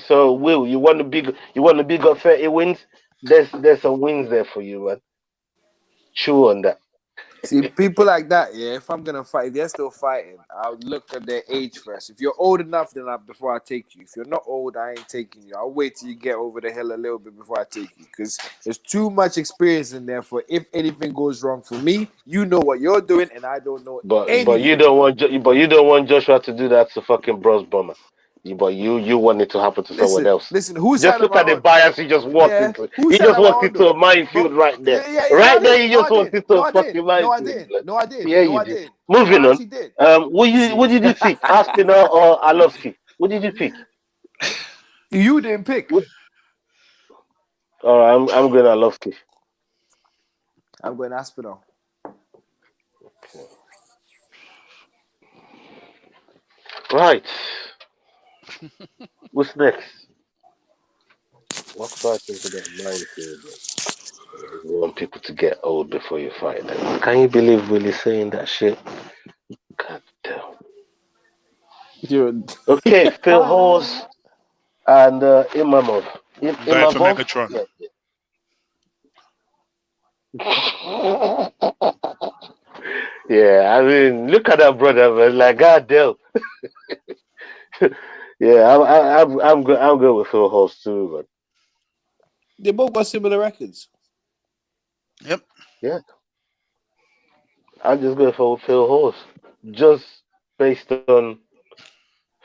So Will, you want to big up 30 wins? There's some wins there for you, man. Chew on that. see people like that. Yeah, if I'm gonna fight, if they're still fighting, I'll look at their age first. If you're old enough, then before I take you. If you're not old, I ain't taking you. I'll wait till you get over the hill a little bit before I take you, because there's too much experience in there for if anything goes wrong for me, you know what you're doing, and I don't know But you anything. don't want Joshua to do that to fucking Bros Bomber. But you want it to happen to someone else. Listen. Whose Just side am look I at the on? bias he just walked Yeah, into. whose He side just am I walked on into though? a minefield right there. Yeah. No, I Right there, didn't. he No, just I walked didn't. into No, a I didn't. fucking No, I minefield. didn't. Blood. No, I didn't. Yeah, No, you I did. didn't. No, Moving I on. actually did. What did you pick? Aspinall or Arlovski? What did you pick? You didn't pick. What? All right, I'm going Arlovski. I'm going Aspinall. Right. What's next? Walk back into that minefield. You want people to get old before you fight them. Can you believe Willie saying that shit? God damn. Dude. Okay, Phil Horse and Imamov. I'm going for Imavov? Megatron. Yeah. Yeah, I mean, look at that brother, man. Like, God damn. Yeah, I'm good with Phil Horse too, man. They both got similar records. Yep. Yeah, I'm just going for Phil Horse. just based on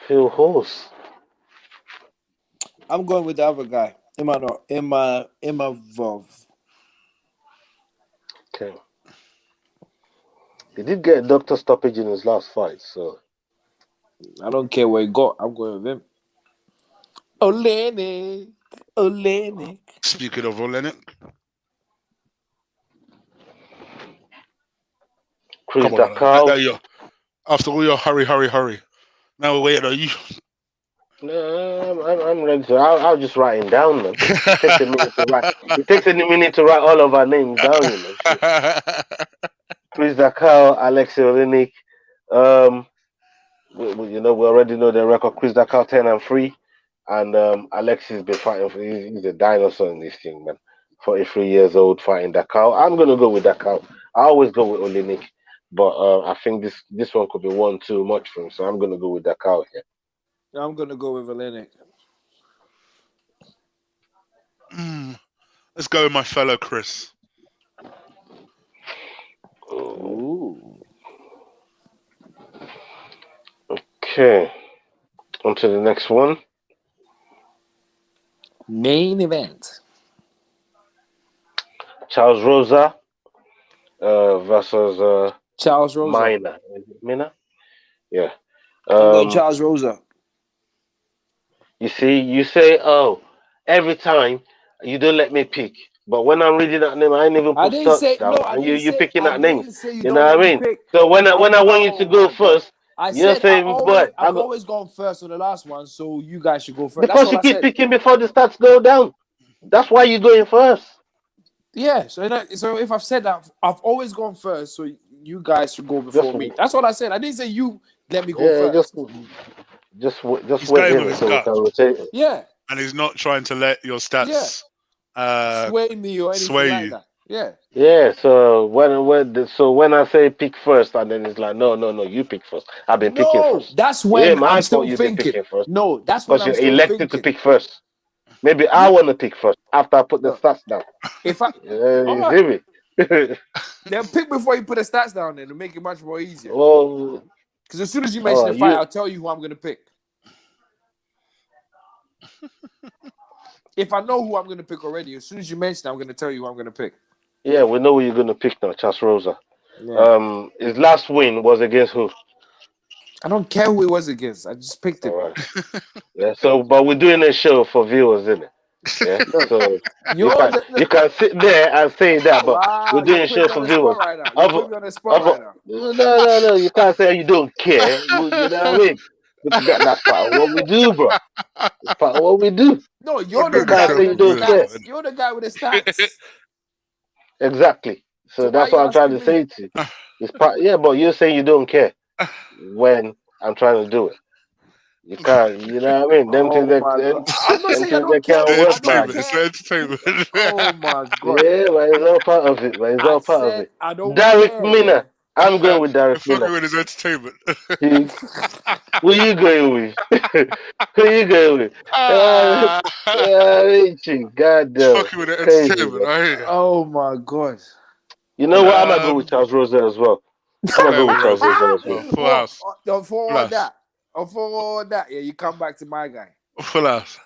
Phil Horse. I'm going with the other guy. Vov. Okay. He did get a doctor stoppage in his last fight, so I don't care where he got. I'm going with him. Olenek. Speaking of Olenek, Chris come on, Dakal. after all your hurry. Now we're waiting on you. No, I'm ready to. I'll just write him down, man. It takes a minute to write. It takes a minute to write all of our names down, you know. Shit. Chris Dakal, Alexei Olenek. We already know the record. Chris Dakal 10-3, and Alexei's been fighting for. He's a dinosaur in this thing, man. 43 years old fighting Dakal. I'm gonna go with Dakal. I always go with Olenek, but I think this one could be one too much for him, so I'm gonna go with Dakal here. I'm gonna go with Olenek. Let's go with my fellow Chris. Ooh. Okay. On to the next one. Main event. Charles Rosa versus Charles Rosa. Mina. Is it Mina? Yeah. I'm going Charles Rosa. You see, you say, oh, every time you don't let me pick. But when I'm reading that name, I ain't even put stats down. And you picking that name. You know what I mean? So when I want you to go first, you're saying, but I've always gone first on the last one, so you guys should go first. Because you keep picking before the stats go down. That's why you're going first. Yeah, so if I've said that, I've always gone first, so you guys should go before me. That's what I said. I didn't say you let me go first. Just wait in so we can rotate. Yeah. And he's not trying to let your stats sway me or anything like that. Yeah. Yeah. So when I say pick first, and then it's like, no, you pick first. I've been picking first. That's when I'm still thinking. First. No, that's when I'm still elected thinking. to pick first. Maybe I want to pick first after I put the stats down. If I you see me? Then pick before you put the stats down there to make it much more easier. Well, because as soon as you mention the fight, I'll tell you who I'm going to pick. If I know who I'm going to pick already, as soon as you mention it, I'm going to tell you who I'm going to pick. Yeah, we know who you're going to pick now, Charles Rosa. Yeah. His last win was against who? I don't care who it was against. I just picked him. Right. Yeah. So, but we're doing a show for viewers, isn't it? Yeah. So you can sit there and say that, but we're doing a show for viewers. Right now. You put me on the spot right now. No. You can't say you don't care. You know what I mean? That's part of what we do, bro. It's part of what we do. No, you're the guy with the stats. You're the guy with the stats. Exactly. So that's what I'm trying to say to you. It's part, but you're saying you don't care when I'm trying to do it. You can't, you know what I mean? Them things that can't work, man. It's entertainment. Oh my god. Yeah, but it's all part of it, man. It's all part of it. I don't Derrick Mina. I'm going with Derrick Mina. Fucking with his entertainment. Who you going with? Who you going with? God damn. Fucking with the entertainment. I hear you. Oh my god. You know what? I'm gonna go with Charles Rosa as well. I'm gonna go with Charles Rosa as well. Full house. For all that, yeah, you come back to my guy. Full house.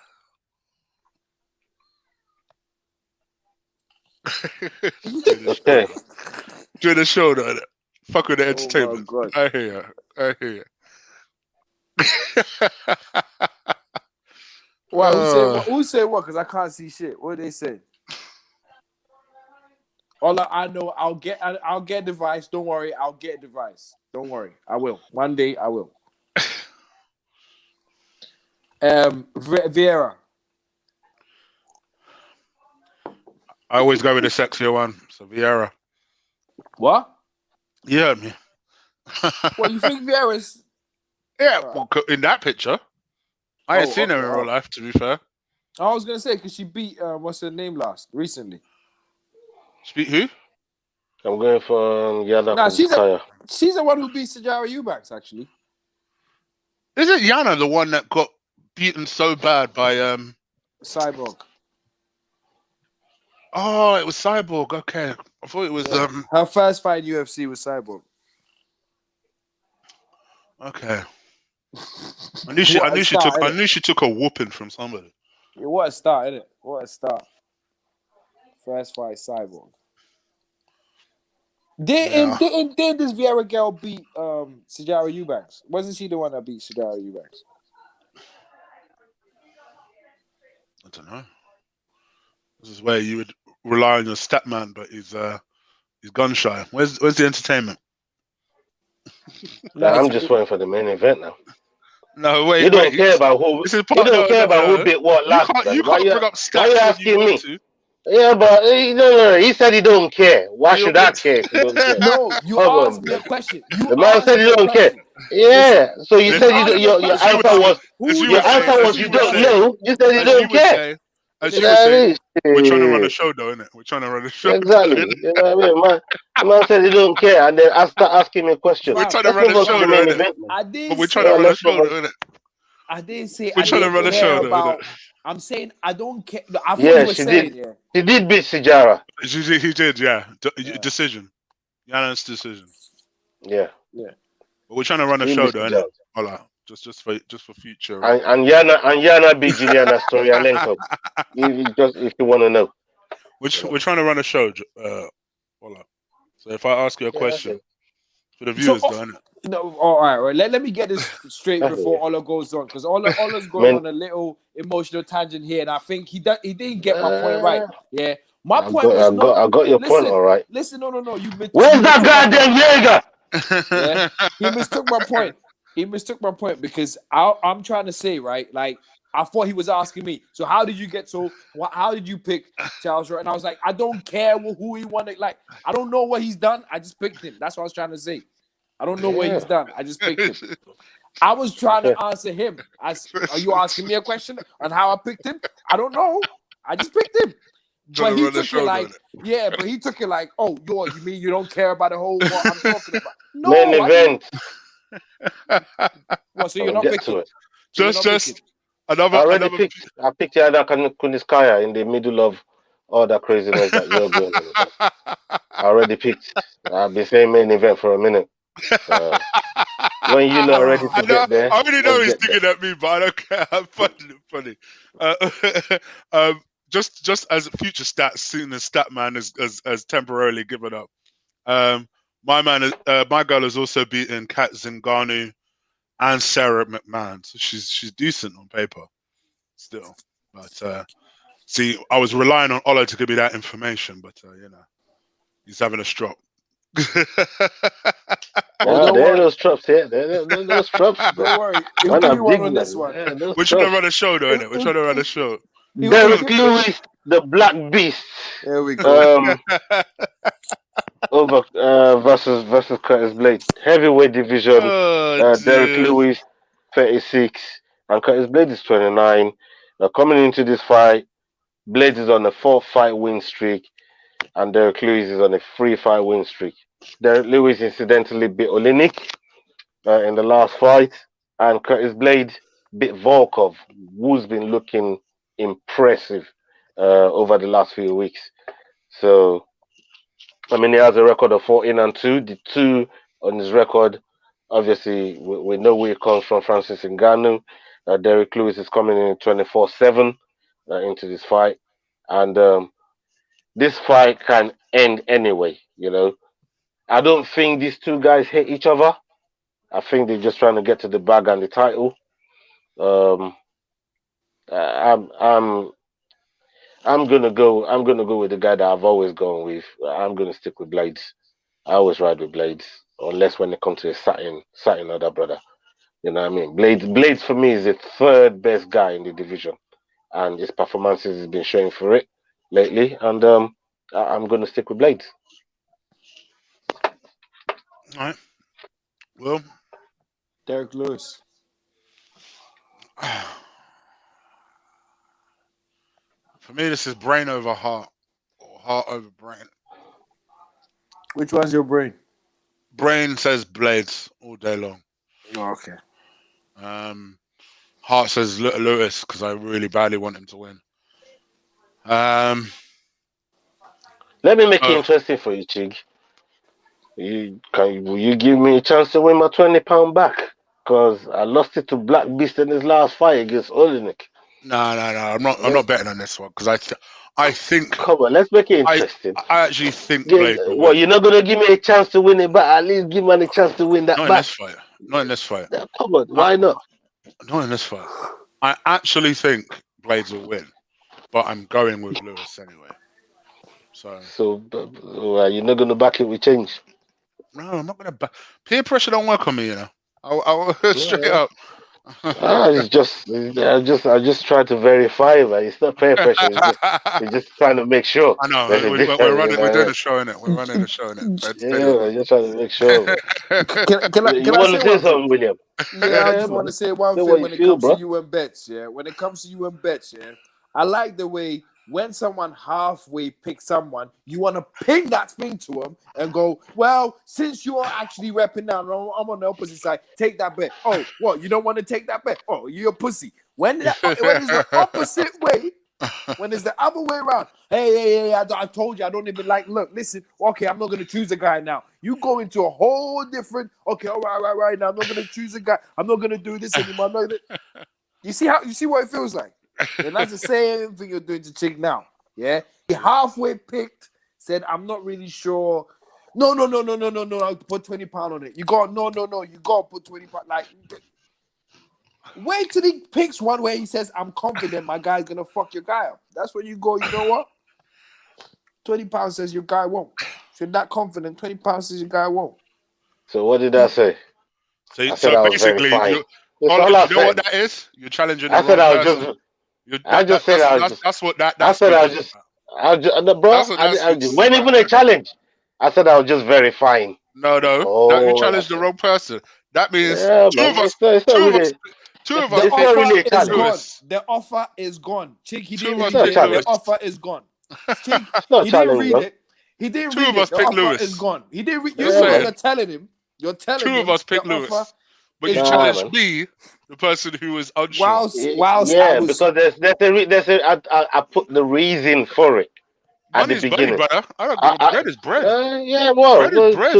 Okay. During the show, though. Fuck with the entertainment. Oh my God. I hear you. Well, who said what? Because I can't see shit. What did they say? All I know, I'll get a device. Don't worry, I'll get a device. Don't worry, I will. One day, I will. Vieira. I always go with the sexier one, so Vieira. What? You heard me. What, you think Vieira's? Yeah, well, in that picture. I ain't seen her in real life, to be fair. I was going to say, because she beat, what's her name recently? Speak who? I'm going for Yana. Nah, she's the one who beat Sijara Eubanks, actually. Isn't Yana the one that got beaten so bad by Cyborg? Oh, it was Cyborg. Okay, I thought it was her first fight in UFC was Cyborg. Okay. I What a start, innit? knew she took a whooping from somebody. Yeah, what a start, innit? What a start. First fight, Cyborg. Yeah. Didn't this Vieira girl beat Sijara Eubanks? Wasn't she the one that beat Sijara Eubanks? I don't know. This is where you would rely on your stepman, but he's gun shy. Where's the entertainment? No, I'm just waiting for the main event now. No, wait. You don't care about who. This is You part. don't care about who No. bit what last. You Why can't bring up why you stats when you asking want me? to. Yeah, but no. He said he don't care. Why You're should I meant care if he don't care? No, you Hold asked on, me a blood. question. The man said he don't care. Yeah. So you said asked me a your question. answer was as you the would say, person you you don't asked? know. You said you as you don't would care. say, You know what I mean? we're trying to run a show, though, innit? We're trying to run a show. Exactly. You know what I mean? The man said he don't care, and then I start asking me a question. We're trying to Let's run move a on to show, the though, main innit? event. Man. I But didn't we're say. trying to run a Let's move show, on. though, innit? I didn't say We're I trying to didn't run a care show, though, about. innit? I'm saying I don't care. I thought Yeah, you were saying, yeah. She did beat Sijara. He did, yeah. Decision. Yana's decision. Yeah. But we're trying to run a She show, beat though, innit? Sijara. Hola. Just for future. And Yana beat Juliana Storyalenko. If you want to know. We're trying to run a show. Hola. So if I ask you a question for the viewers, though, innit? No, all right. Let me get this straight before Ola goes on, because Ola's going on a little emotional tangent here, and I think he didn't get my point right. Yeah, my point was not. I got your point, all right. Listen, no. Where's that goddamn Jaeger? Yeah, he mistook my point. He mistook my point because I'm trying to say, right, like, I thought he was asking me. So how did you get how did you pick Charles Roy? And I was like, I don't care who he wanted. Like, I don't know what he's done. I just picked him. That's what I was trying to say. I don't know what he's done. I just picked him. I was trying to answer him. Are you asking me a question on how I picked him? I don't know. I just picked him. But he took it like, but he took it like, oh, you mean you don't care about the whole what I'm talking about? No, main event. Well, so you're not picking. Just I picked Yana Kuniskaya in the middle of all that craziness that you're going on. I already picked. I've been saying main event for a minute. When you're not ready to get there, I already know he's digging at me, but I don't care. I'm funny. Just as future stats, soon as Statman has temporarily given up. My girl has also beaten Kat Zingano and Sarah McMahon, so she's decent on paper still. But see, I was relying on Ola to give me that information, but he's having a stroke. There are those traps here. There are those traps. Don't worry. We're not big on this one. We're trying to run a show, though, innit? We're trying to run a show. Derrick Lewis, the Black Beast. There we go. Over versus Curtis Blaydes. Heavyweight division. Derrick Lewis, 36, and Curtis Blaydes is 29. Now coming into this fight, Blaydes is on a 4-fight win streak, and Derrick Lewis is on a 3-fight win streak. Derrick Lewis incidentally beat Olenek in the last fight, and Curtis Blaydes beat Volkov, who's been looking impressive over the last few weeks. So, I mean, he has a record of 14-2. The 2 on his record, obviously, we know where it comes from. Francis Ngannou. Derrick Lewis is coming in 24/7 into this fight, and this fight can end anyway. I don't think these two guys hate each other. I think they're just trying to get to the bag and the title. I'm gonna go with the guy that I've always gone with. I'm gonna stick with Blaydes. I always ride with Blaydes, unless when it comes to a satin other brother. You know what I mean? Blaydes for me is the 3rd best guy in the division, and his performances has been showing for it lately. And I'm gonna stick with Blaydes. All right. Well, Derrick Lewis. For me, this is brain over heart, or heart over brain. Which one's your brain? Brain says Blaydes all day long. Oh, okay. Heart says Lewis because I really badly want him to win. Let me make it interesting for you, Chig. Will you give me a chance to win my £20 back? because I lost it to Black Beast in his last fight against Olenek. No. I'm not betting on this one because I think. Come on, let's make it I interesting. actually think Blaydes will Well, win. you're not gonna give me a chance to win it, but at least give man a chance to win that Not in back. this fight. Not in this fight. Yeah, come on, why not? Not in this fight. I actually think Blaydes will win, but I'm going with Lewis anyway. So You're not gonna back it with change. no, I'm not gonna. Peer pressure don't work on me, you know. I'll straight Yeah. up. It's just, I just try to verify, but it's not peer pressure. It's just trying to make sure. I know There's a difference, we're doing a show in it. We're running a show in it. Yeah, we're just trying to make sure. Can You I want say to say one thing? something, William? Yeah, I just want to say one Say thing what when you it feel, comes bro. to you and bets. Yeah, when it comes to you and bets, yeah, I like the way when someone halfway picks someone, you want to ping that thing to them and go, well, since you are actually repping now, I'm on the opposite side, take that bet. Oh, what? You don't want to take that bet? Oh, you're a pussy. When it's the opposite way, when it's the other way around, hey, I told you I don't even like, look, listen, okay, I'm not going to choose a guy now. You go into a whole different, okay, all right, now I'm not going to choose a guy. I'm not going to do this anymore. You see what it feels like? And that's the same thing you're doing to Chick now. Yeah? He halfway picked, said, I'm not really sure. No, I'll put 20 pounds on it. You got, no, you got to put 20 pounds. Like, wait till he picks one where he says, I'm confident my guy's going to fuck your guy up. That's when you go, you know what? 20 pounds says your guy won't. If you're that confident, 20 pounds says your guy won't. So what did I say? I said I was basically, verifying. you That's all I know what said. that is? You're challenging the I said wrong I was person. just. I just said I was just. That's what that. I That's said I was just. Bro, That's what that I speaks wasn't about. even a challenge. I said I was just verifying. No, that you challenged the wrong person. That means Yeah, two man. of us, It's not really. two of The us It's picked not really a offer is challenge. gone. The offer is gone. Chick, he Two didn't of us read picked it. Lewis. The offer is gone. Chick, It's not a he didn't challenge, read bro. it. He didn't Two read of it. us The picked offer Lewis. is gone. He didn't read. You're You saying you're telling him. You're telling two him. of us picked the Lewis, offer but you is challenged man. me, the person who was unsure. Whilst I Yeah, was. because I put the reason for it at the Money's money, beginning. brother. I don't give a bread is bread. Yeah, well, Bread is bread.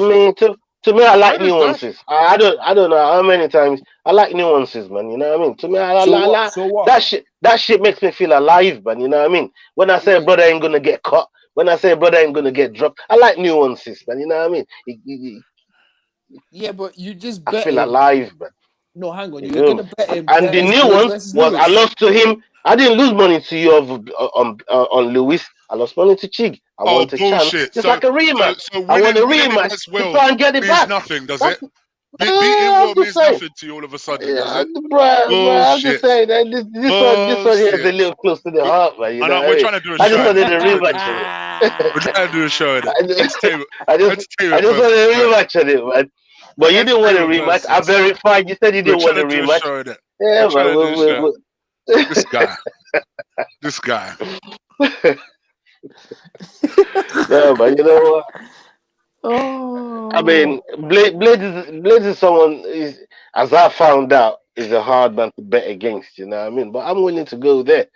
to me, I like Bread is bread. nuances. I don't know how many times I like nuances, man. You know what I mean? To me, I So like what? that shit makes me feel alive, man. You know what I mean? When I say brother ain't gonna get caught, when I say brother ain't gonna get dropped, I like nuances, man. You know what I mean? Yeah, but you just I bet feel him. alive, man. No, hang on. You You're feel gonna me? bet him. And the new Blaydes one versus was I Lewis. lost to him. I didn't lose money to you on Lewis. I lost money to Chig. I Oh, want a chance. bullshit. It's like a rematch. So I want a winning rematch against to Will try and get it means back. nothing, does That's, it? Beating Will I'm just means saying. nothing to you all of a sudden, does Yeah, it? bro, I'm just Bullshit. saying that this one here is a Bullshit. little close to the heart, man. You I know know what I we're mean? trying to do a I just show in wanted it. a rematch of it. We're trying to do a show in it. I just, I Entertainment just wanted a purposes. rematch of it, man. But you didn't want a Entertainment rematch. I purposes. verified. You said you We're didn't want trying a to do a rematch. show in it. Yeah, We're trying to do a show. man. This guy. This guy. No, but you know what? Oh. I mean, Blaydes is someone as I found out, is a hard man to bet against. You know what I mean? But I'm willing to go there.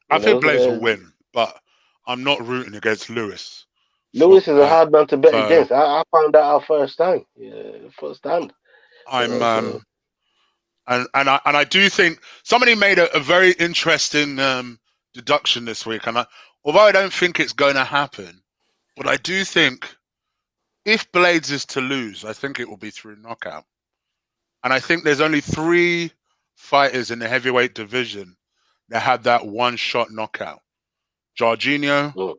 I You think know, Blaydes will win, but I'm not rooting against Lewis. Lewis is a hard man to bet So against. I found out our first time, first hand. I'm So, and I do think somebody made a very interesting deduction this week, and although I don't think it's going to happen, but I do think if Blaydes is to lose, I think it will be through knockout. And I think there's only 3 fighters in the heavyweight division that had that one-shot knockout. Jorginho,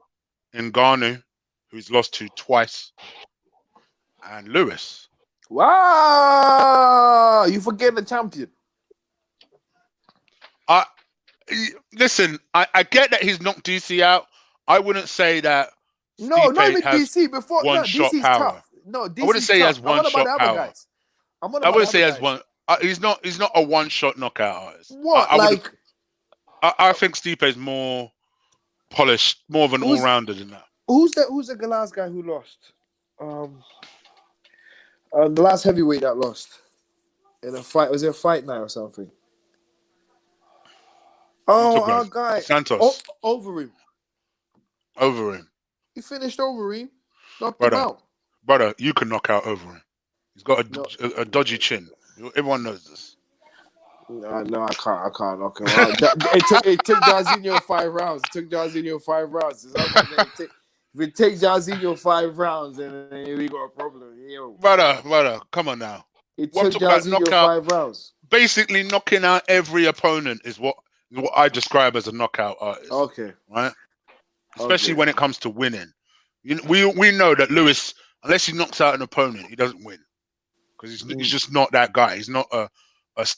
Ngannou, who's lost to twice, and Lewis. Wow, you forget the champion. Listen, I get that he's knocked DC out. I wouldn't say that No, Stipe not even has DC. Before one-shot DC's power. tough. No, I wouldn't DC's say he tough. has I'm on about one-shot the other power. guys. I'm on I about wouldn't the say he other has guys. one. He's not a one-shot knockout artist. What? I think Stipe is more polished, more of an all-rounder than that. Who's the last guy who lost? The last heavyweight that lost in a fight. Was it a fight night or something? Oh, our guy Santos. over him. Over him. He finished over him. Knocked him out. Brother, you can knock out over him. He's got a dodgy chin. Everyone knows this. No, I can't knock him out. It took Jairzinho 5 rounds. It took Jairzinho 5 rounds. If it takes Jairzinho 5 rounds, then we got a problem. Yo. Brother, come on now. It What took I'm talking about Jairzinho knockout, 5 rounds. basically knocking out every opponent is what I describe as a knockout artist. Okay. Right? Especially when it comes to winning. We know that Lewis, unless he knocks out an opponent, he doesn't win. Because he's just not that guy. He's not a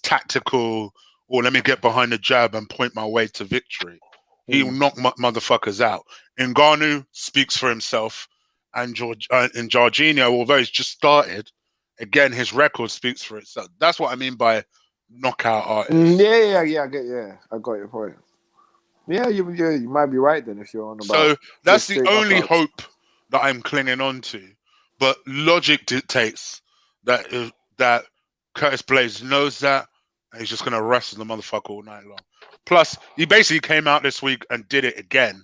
tactical, or let me get behind the jab and point my way to victory. He'll knock motherfuckers out. Ngannou speaks for himself, and Jorginho, although he's just started, again, his record speaks for itself. That's what I mean by knockout artist. Yeah, I got your point. Yeah, you might be right then if you're on about. So that's the only hope that I'm clinging on to. But logic dictates that Curtis Blaydes knows that, and he's just going to wrestle the motherfucker all night long. Plus, he basically came out this week and did it again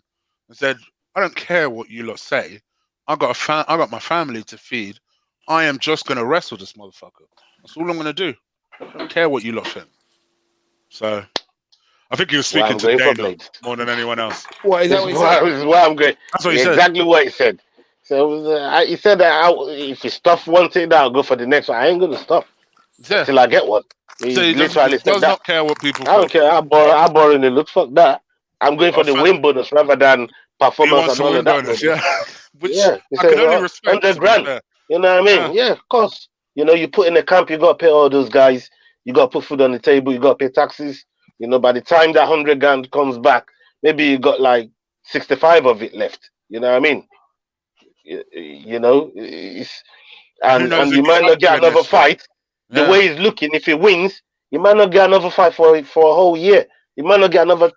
and said, I don't care what you lot say. I got my family to feed. I am just going to wrestle this motherfucker. That's all I'm going to do. I don't care what you lot think. So, I think he was speaking to Dana more than anyone else. What is that? This is why I'm going. That's what he said. Exactly what he said. So he said that if he stuff one thing, I'll go for the next one. I ain't gonna stop till I get one. So he does not care what people. I don't care. I borrow in the look. Fuck that. I'm going for the win bonus rather than performance and all of that. Bonus, yeah. Which I can only respect. 100 grand. You know what I mean? Yeah, of course. You know, you put in a camp, you got to pay all those guys. You got to put food on the table. You got to pay taxes. You know, by the time that 100 grand comes back, maybe you got like 65 of it left. You know what I mean? You know, and you might not get another fight. The way he's looking, if he wins, you might not get another fight for a whole year. You might not get another,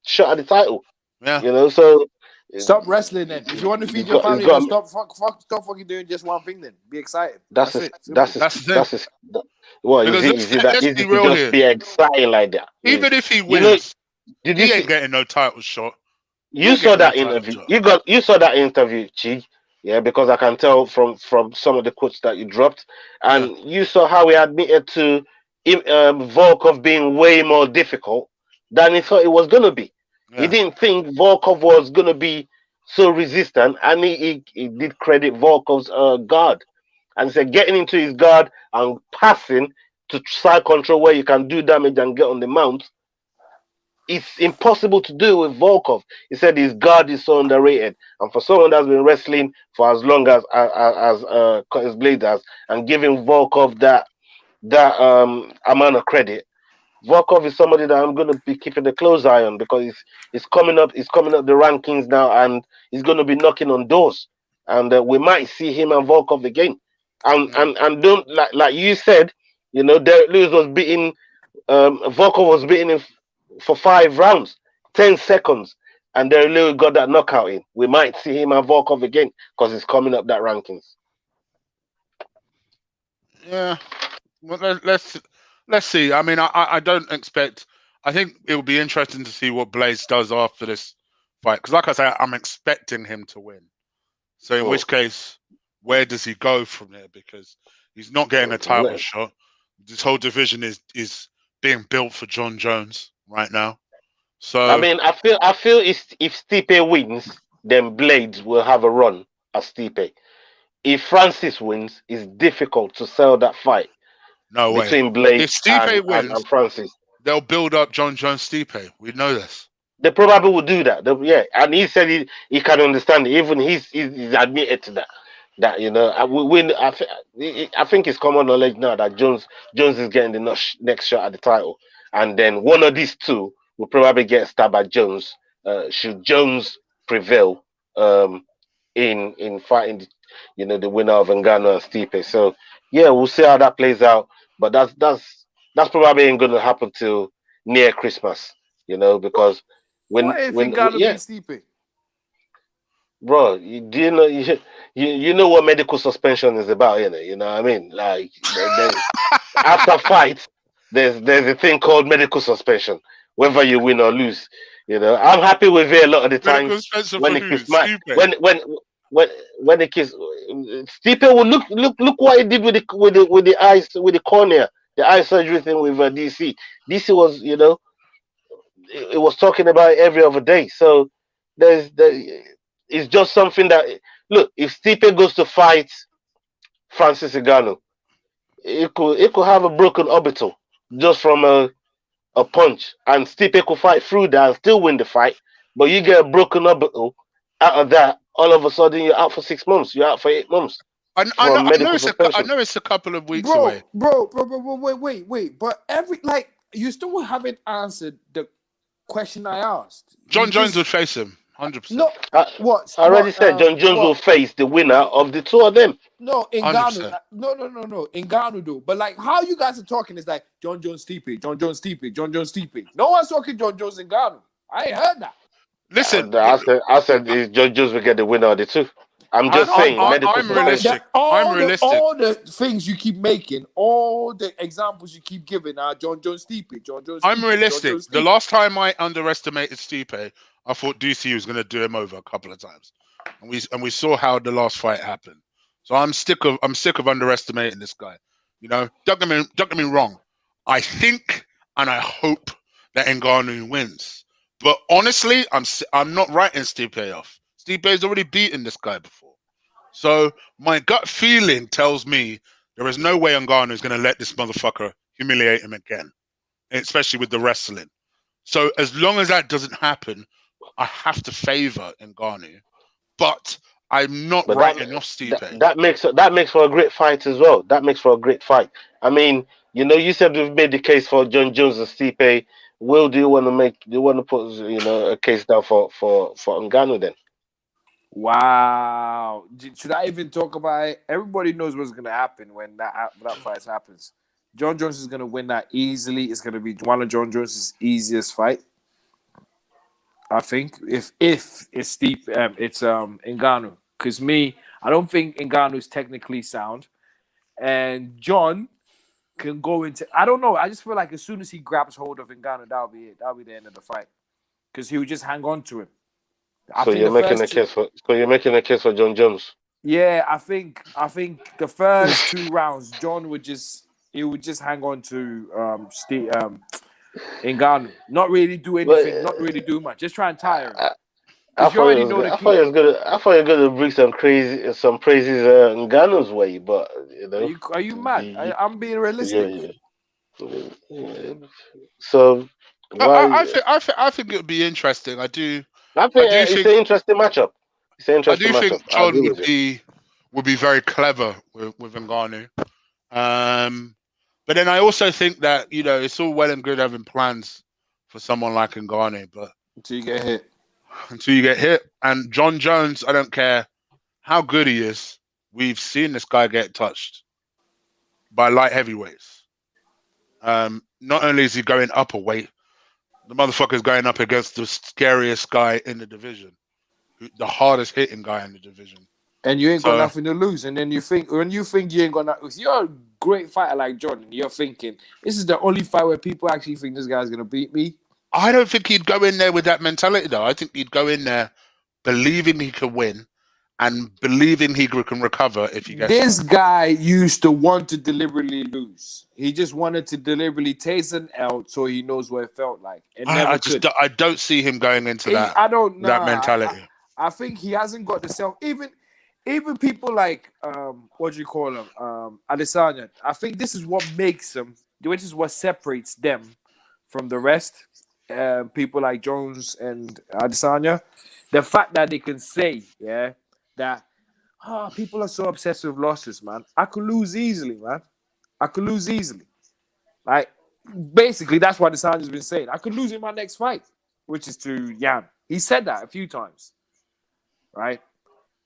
shot at the title. Yeah. You know, so stop wrestling then. If you want to feed your family, then stop fucking doing just one thing then. Be excited. That's it. Well, is it just be exciting like that? Even if he wins, he ain't getting no title shot. You saw that interview. You saw that interview, Chi. Yeah, because I can tell from some of the quotes that you dropped, and you saw how he admitted to Volkov being way more difficult than he thought it was gonna be. Yeah. He didn't think Volkov was gonna be so resistant, and he did credit Volkov's guard, and said getting into his guard and passing to side control where you can do damage and get on the mount. It's impossible to do with Volkov. He said his guard is so underrated, and for someone that's been wrestling for as long as Curtis Blaydes has, and giving Volkov that amount of credit, Volkov is somebody that I'm going to be keeping a close eye on, because he's coming up the rankings now, and he's going to be knocking on doors, and we might see him and Volkov again. And don't like you said, Derrick Lewis was beating Volkov was beating him for 5 rounds, 10 seconds, and Derrick Lewis got that knockout in. We might see him and Volkov again because he's coming up that rankings. Yeah, well, let's see. I mean, I don't expect. I think it will be interesting to see what Blaydes does after this fight, because, like I say, I'm expecting him to win. So, in which case, where does he go from there? Because he's not getting a title shot. This whole division is being built for John Jones right now. So I mean, I feel if Stipe wins, then Blaydes will have a run as Stipe. If Francis wins, it's difficult to sell that fight. No way. Between Blaydes if Stipe wins, and Francis, they'll build up John Jones Stipe. We know this. They probably will do that. And he said he can understand it. Even he's admitted to that. That I think it's common knowledge now that Jones is getting the next shot at the title, and then one of these two will probably get stabbed by Jones. Should Jones prevail in fighting, the winner of Ngannou and Stipe. So yeah, we'll see how that plays out. But that's probably ain't going to happen till near Christmas, because when Ngannou beats Stipe? Bro, you know what medical suspension is about, you know what I mean? Like, after fight, there's a thing called medical suspension, whether you win or lose. I'm happy with it a lot of the time when it keeps Stipe will look what he did with the eyes, with the cornea, the eye surgery thing with DC. DC was, it was talking about it every other day. So it's just something that, look, if Stipe goes to fight Francis Ngannou, it could have a broken orbital just from a punch, and Stipe could fight through that and still win the fight. But you get a broken orbital out of that, all of a sudden you're out for 6 months, you're out for 8 months from I know medical I suspension. know it's a couple of weeks bro, away. bro, wait. But you still haven't answered the question I asked. John Jones would face him, 100%. No, what? I already said John Jones will face the winner of the two of them. No, 100%. Ngannou. No, Ngannou though. But like how you guys are talking is like John Jones Stipe, John Jones Stipe, John Jones Stipe. No one's talking John Jones Ngannou. I ain't heard that. Listen, I said John Jones will get the winner of the two. I'm just saying medical I'm suspension. realistic. All the things you keep making, all the examples you keep giving are John Jones Stipe, John Jones. I'm Stipe, realistic. John Jones The Stipe. last time I underestimated Stipe, I thought DC was going to do him over a couple of times, and we saw how the last fight happened. So I'm sick of underestimating this guy. Don't get me wrong. I think and I hope that Ngannou wins, but honestly, I'm not writing Stipe off. Stipe's already beaten this guy before, so my gut feeling tells me there is no way Ngannou is going to let this motherfucker humiliate him again, especially with the wrestling. So as long as that doesn't happen, I have to favor Ngannou, but I'm not writing off Stipe. That makes for a great fight as well. That makes for a great fight. I mean, you said we've made the case for John Jones and Stipe. Will, do you want to put a case down for Ngannou then? Wow. Should I even talk about it? Everybody knows what's going to happen when that fight happens. John Jones is going to win that easily. It's going to be one of John Jones' easiest fight. I think if it's steep, it's Ngannou. Because I don't think Ngannou is technically sound, and John can go into. I don't know. I just feel like as soon as he grabs hold of Ngannou, that'll be it. That'll be the end of the fight. Because he would just hang on to him. So you're making a case for John Jones. Yeah, I think the first 2 rounds, John would just hang on to Ngannou. Not really do anything, not really do much. Just try and tire him. I thought you were gonna bring some praises Ngannou's way, but Are you mad? I'm being realistic. Yeah. So I think it would be interesting. I think it's an interesting matchup. I do think John would be very clever with Ngannou. But then I also think that it's all well and good having plans for someone like Ngannou, but until you get hit. And John Jones, I don't care how good he is. We've seen this guy get touched by light heavyweights. Not only is he going up a weight, the motherfucker's going up against the scariest guy in the division, the hardest hitting guy in the division. And you ain't got nothing to lose. And then you think you ain't got nothing, if you're a great fighter like Jordan, you're thinking, this is the only fight where people actually think this guy's going to beat me. I don't think he'd go in there with that mentality, though. I think he'd go in there believing he could win and believing he can recover if he gets. This guy used to want to deliberately lose. He just wanted to deliberately taste an L so he knows what it felt like. I don't see him going into that. That mentality. I think he hasn't got the self. Even people like what do you call him, Adesanya. I think this is what makes them. Which is what separates them from the rest. People like Jones and Adesanya, the fact that they can say, that people are so obsessed with losses, man. I could lose easily, man. Like, basically, that's what Adesanya's been saying. I could lose in my next fight, which is to Yan. He said that a few times, right?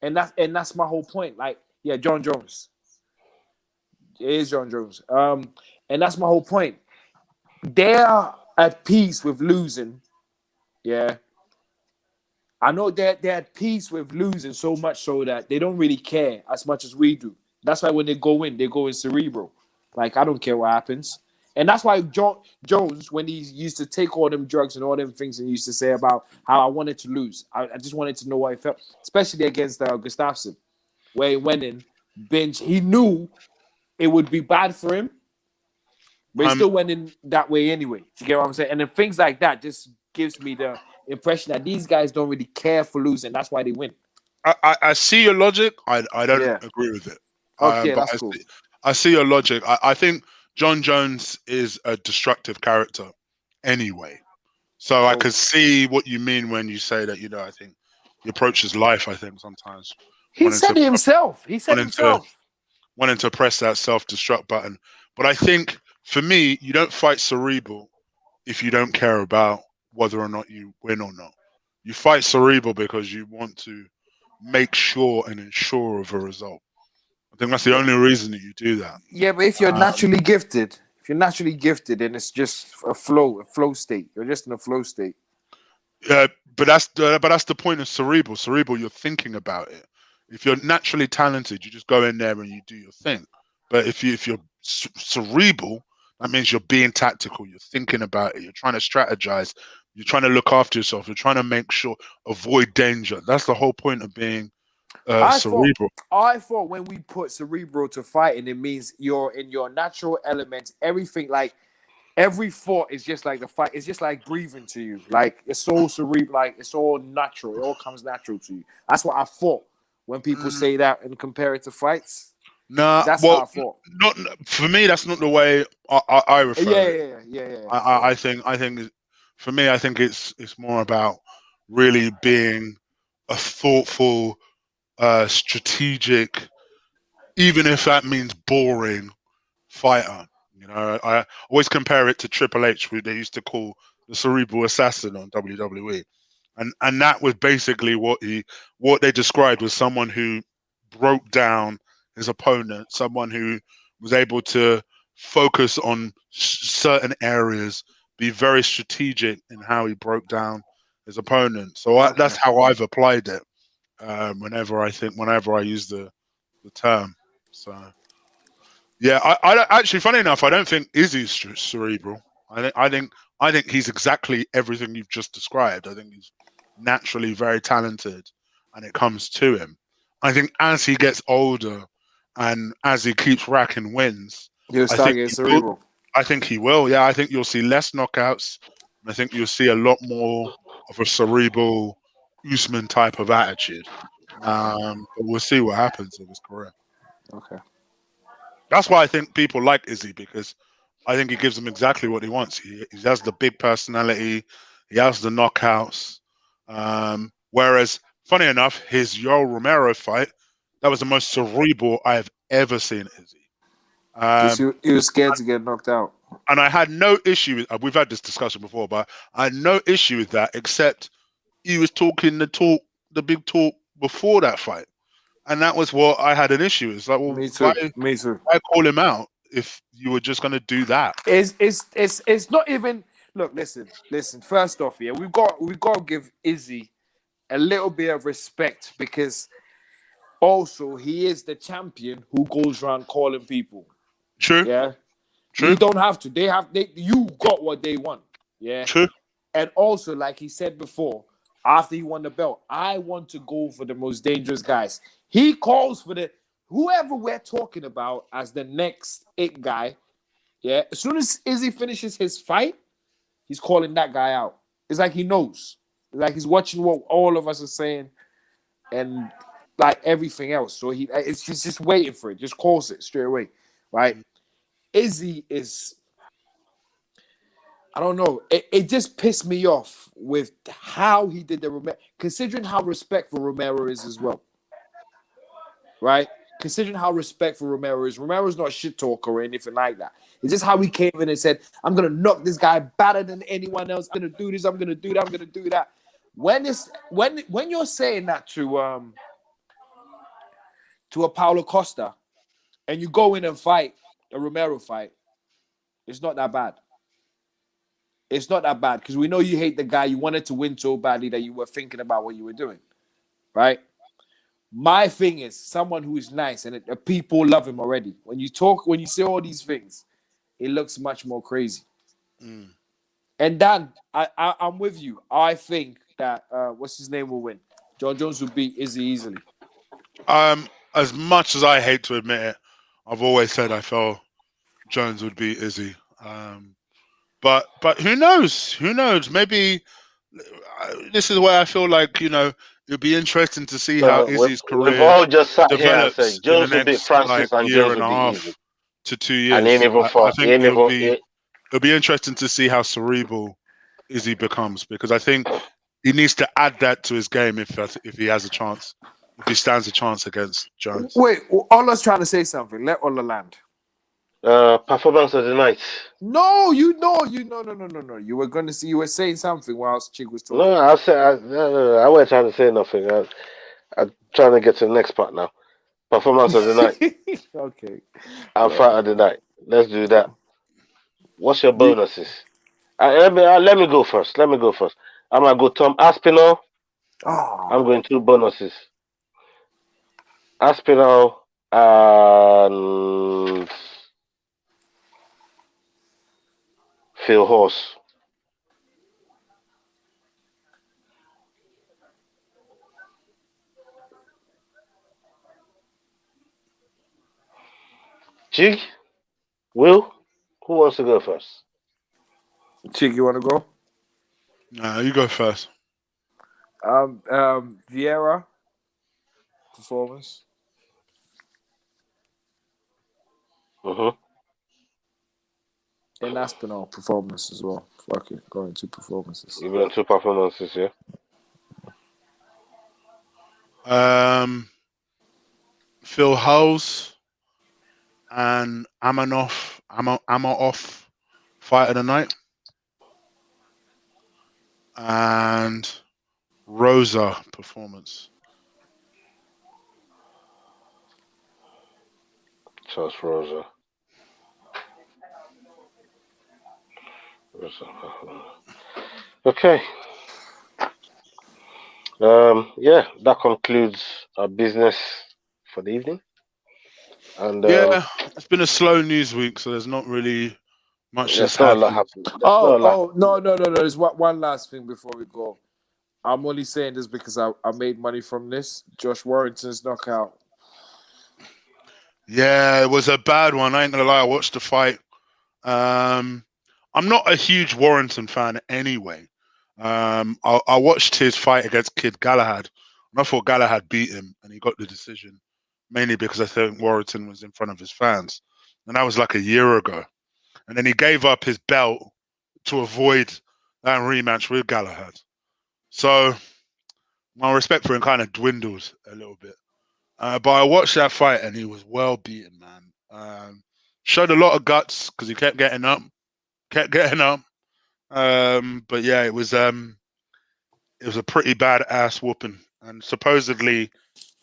And that's my whole point. Like, yeah, John Jones. It is John Jones. And that's my whole point. They're at peace with losing. Yeah. I know they're at peace with losing so much so that they don't really care as much as we do. That's why when they go in cerebral. Like, I don't care what happens. And that's why Jones, when he used to take all them drugs and all them things and he used to say about how I wanted to lose. I just wanted to know what I felt, especially against Gustafsson. where he went in, binge. He knew it would be bad for him, but he Um, still went in that way anyway. Do you get what I'm saying? And then things like that just gives me the impression that these guys don't really care for losing. That's why they win. I see your logic. I don't Yeah. agree with it. Okay, But that's cool. I see your logic. I think John Jones is a destructive character anyway. So I Oh, could see what you mean when you say that, I think he approaches life, I think, sometimes he wanting said to it himself. He said wanting to himself. wanting to press that self-destruct button. But I think for me, you don't fight cerebral if you don't care about whether or not you win or not. You fight cerebral because you want to make sure and ensure of a result. I think that's the only reason that you do that. Yeah, but if you're Um, naturally gifted, then it's just a flow state. You're just in a flow state. but that's the point of cerebral. Cerebral, you're thinking about it. If you're naturally talented, you just go in there and you do your thing. But if you're cerebral, that means you're being tactical. You're thinking about it. You're trying to strategize. You're trying to look after yourself. You're trying to make sure avoid danger. That's the whole point of being I thought cerebral. I thought when we put cerebral to fighting, it means you're in your natural element. Everything like every thought is just like the fight. It's just like breathing to you. Like it's all cerebral. Like it's all natural. It all comes natural to you. That's what I thought when people Mm, say that and compare it to fights. nah, That's how well, I thought. not for me. That's not the way I refer it. I think for me, I think it's more about really being a thoughtful, strategic, even if that means boring fighter. I always compare it to Triple H, who they used to call the cerebral assassin on WWE, and that was basically what they described was someone who broke down his opponent, someone who was able to focus on certain areas, be very strategic in how he broke down his opponent. So Okay. that's how I've applied it. Whenever I use the term. So yeah, actually, funny enough, I don't think Izzy's cerebral. I think he's exactly everything you've just described. I think he's naturally very talented, and it comes to him. I think as he gets older, and as he keeps racking wins, You'll I start think getting he will. cerebral. I think he will. Yeah, I think you'll see less knockouts. And I think you'll see a lot more of a cerebral Usman type of attitude. But we'll see what happens in his career. Okay. That's why I think people like Izzy because I think he gives them exactly what he wants. He has the big personality, he has the knockouts. Whereas, funny enough, his Yoel Romero fight that was the most cerebral I have ever seen Izzy. Because Um, you were scared to get knocked out. and I had no issue with. We've had this discussion before, but I had no issue with that except he was talking the big talk before that fight, and that was what I had an issue with. It's like, well, Me why too. Me too. why call him out if you were just going to do that? It's not even look, listen. First off, yeah, we got to give Izzy a little bit of respect because also he is the champion who goes around calling people. True, Yeah. You true, don't have to. You got what they want. Yeah. true. And also, like he said before, after he won the belt, I want to go for the most dangerous guys. He calls for the whoever we're talking about as the next it guy. Yeah. As soon as Izzy finishes his fight, he's calling that guy out. It's like he knows. It's like he's watching what all of us are saying and like everything else. So he's just waiting for it. Just calls it straight away. Right? Izzy is I don't know. It just pissed me off with how he did the Romero, considering how respectful Romero is as well, right? Considering how respectful Romero is. Romero's not a shit talker or anything like that. It's just how he came in and said, I'm going to knock this guy better than anyone else. I'm going to do this. I'm going to do that. I'm going to do that. When you're saying that to a Paulo Costa and you go in and fight a Romero fight, it's not that bad. It's not that bad because we know you hate the guy. You wanted to win so badly that you were thinking about what you were doing, right? My thing is someone who is nice and people love him already. When you say all these things, it looks much more crazy. Mm. And Dan, I'm with you. I think that what's his name will win. John Jones will beat Izzy easily. as much as I hate to admit it, I've always said I felt Jones would beat Izzy. But who knows? Who knows? Maybe this is where I feel like it'd be interesting to see how Izzy's We've career all just sat here and develops said in the Jones will beat next like Francis and year Jones and will a beat Easy. half to 2 And he years. ain't even I fought. think it'll be interesting to see how cerebral Izzy becomes, because I think he needs to add that to his game if he has a chance, if he stands a chance against Jones. Wait, Ola's trying to say something. Let Ola land. Performance of the night. No. No. You were going to see. You were saying something whilst Chig was talking. No, I wasn't trying to say nothing. I'm trying to get to the next part now. Performance of the night. Okay. And fight of the night. Let's do that. What's your You- bonuses? Let me go first. I'm gonna go Tom Aspinall. I'm Oh, going 2 bonuses. Aspinall and Phil Horse. Jig, Will, who wants to go first? Chig, you want to go? You go first. Vieira performance. Mm-hmm. And Aspinall performance as well. Fuck it, going 2 performances. You've got 2 performances, yeah? Phil Hulse and Amanoff fight of the night, and Rosa performance. Charles Rosa. Okay. Yeah, that concludes our business for the evening. And Yeah, it's been a slow news week, so there's not really much that's there's not a lot happened. happening. No. There's one last thing before we go. I'm only saying this because I made money from this. Josh Warrington's knockout. Yeah, it was a bad one. I ain't gonna lie. I watched the fight. I'm not a huge Warrington fan anyway. I watched his fight against Kid Galahad, and I thought Galahad beat him, and he got the decision, mainly because I think Warrington was in front of his fans, and that was like a year ago. And then he gave up his belt to avoid that rematch with Galahad. So my respect for him kind of dwindled a little bit. But I watched that fight, and he was well beaten, man. Showed a lot of guts because he kept getting up. But yeah, it was a pretty bad ass whooping, and supposedly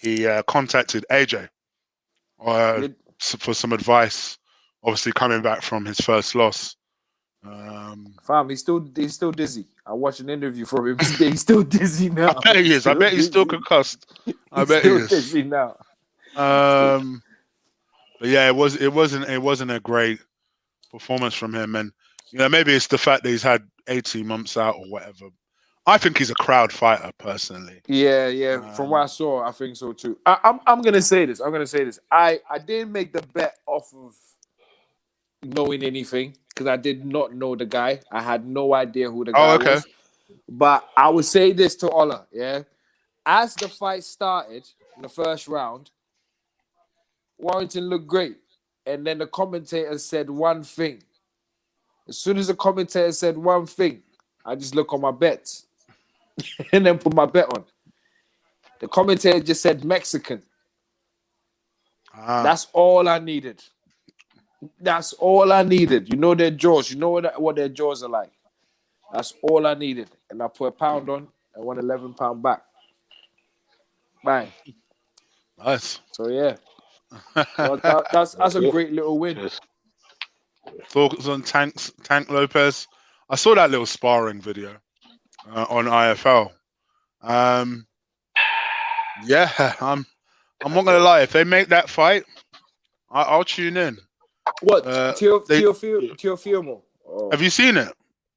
he contacted AJ for some advice. Obviously, coming back from his first loss. Fam, he's still dizzy. I watched an interview from him today. He's still dizzy now. I bet he is. I bet he's still concussed. I bet he is. Dizzy now. But yeah, it wasn't a great performance from him, and maybe it's the fact that he's had 18 months out or whatever. I think he's a crowd fighter personally. Yeah. From what I saw, I think so too. I'm gonna say this. I didn't make the bet off of knowing anything because I did not know the guy. I had no idea who the guy was. But I would say this to Ola, yeah. As the fight started in the first round, Warrington looked great. And then the commentator said one thing. As soon as the commentator said one thing, I just look on my bets and then put my bet on. The commentator just said Mexican. That's all I needed. You know their jaws. You know what their jaws are like. That's all I needed. And I put £1 on and won £11 back. Bang. Nice. So yeah. So that's a great little win. Cheers. Thoughts on Tank Lopez? I saw that little sparring video on IFL. Yeah, I'm not gonna lie. If they make that fight, I'll tune in. What? Teofimo? Oh. Have you seen it?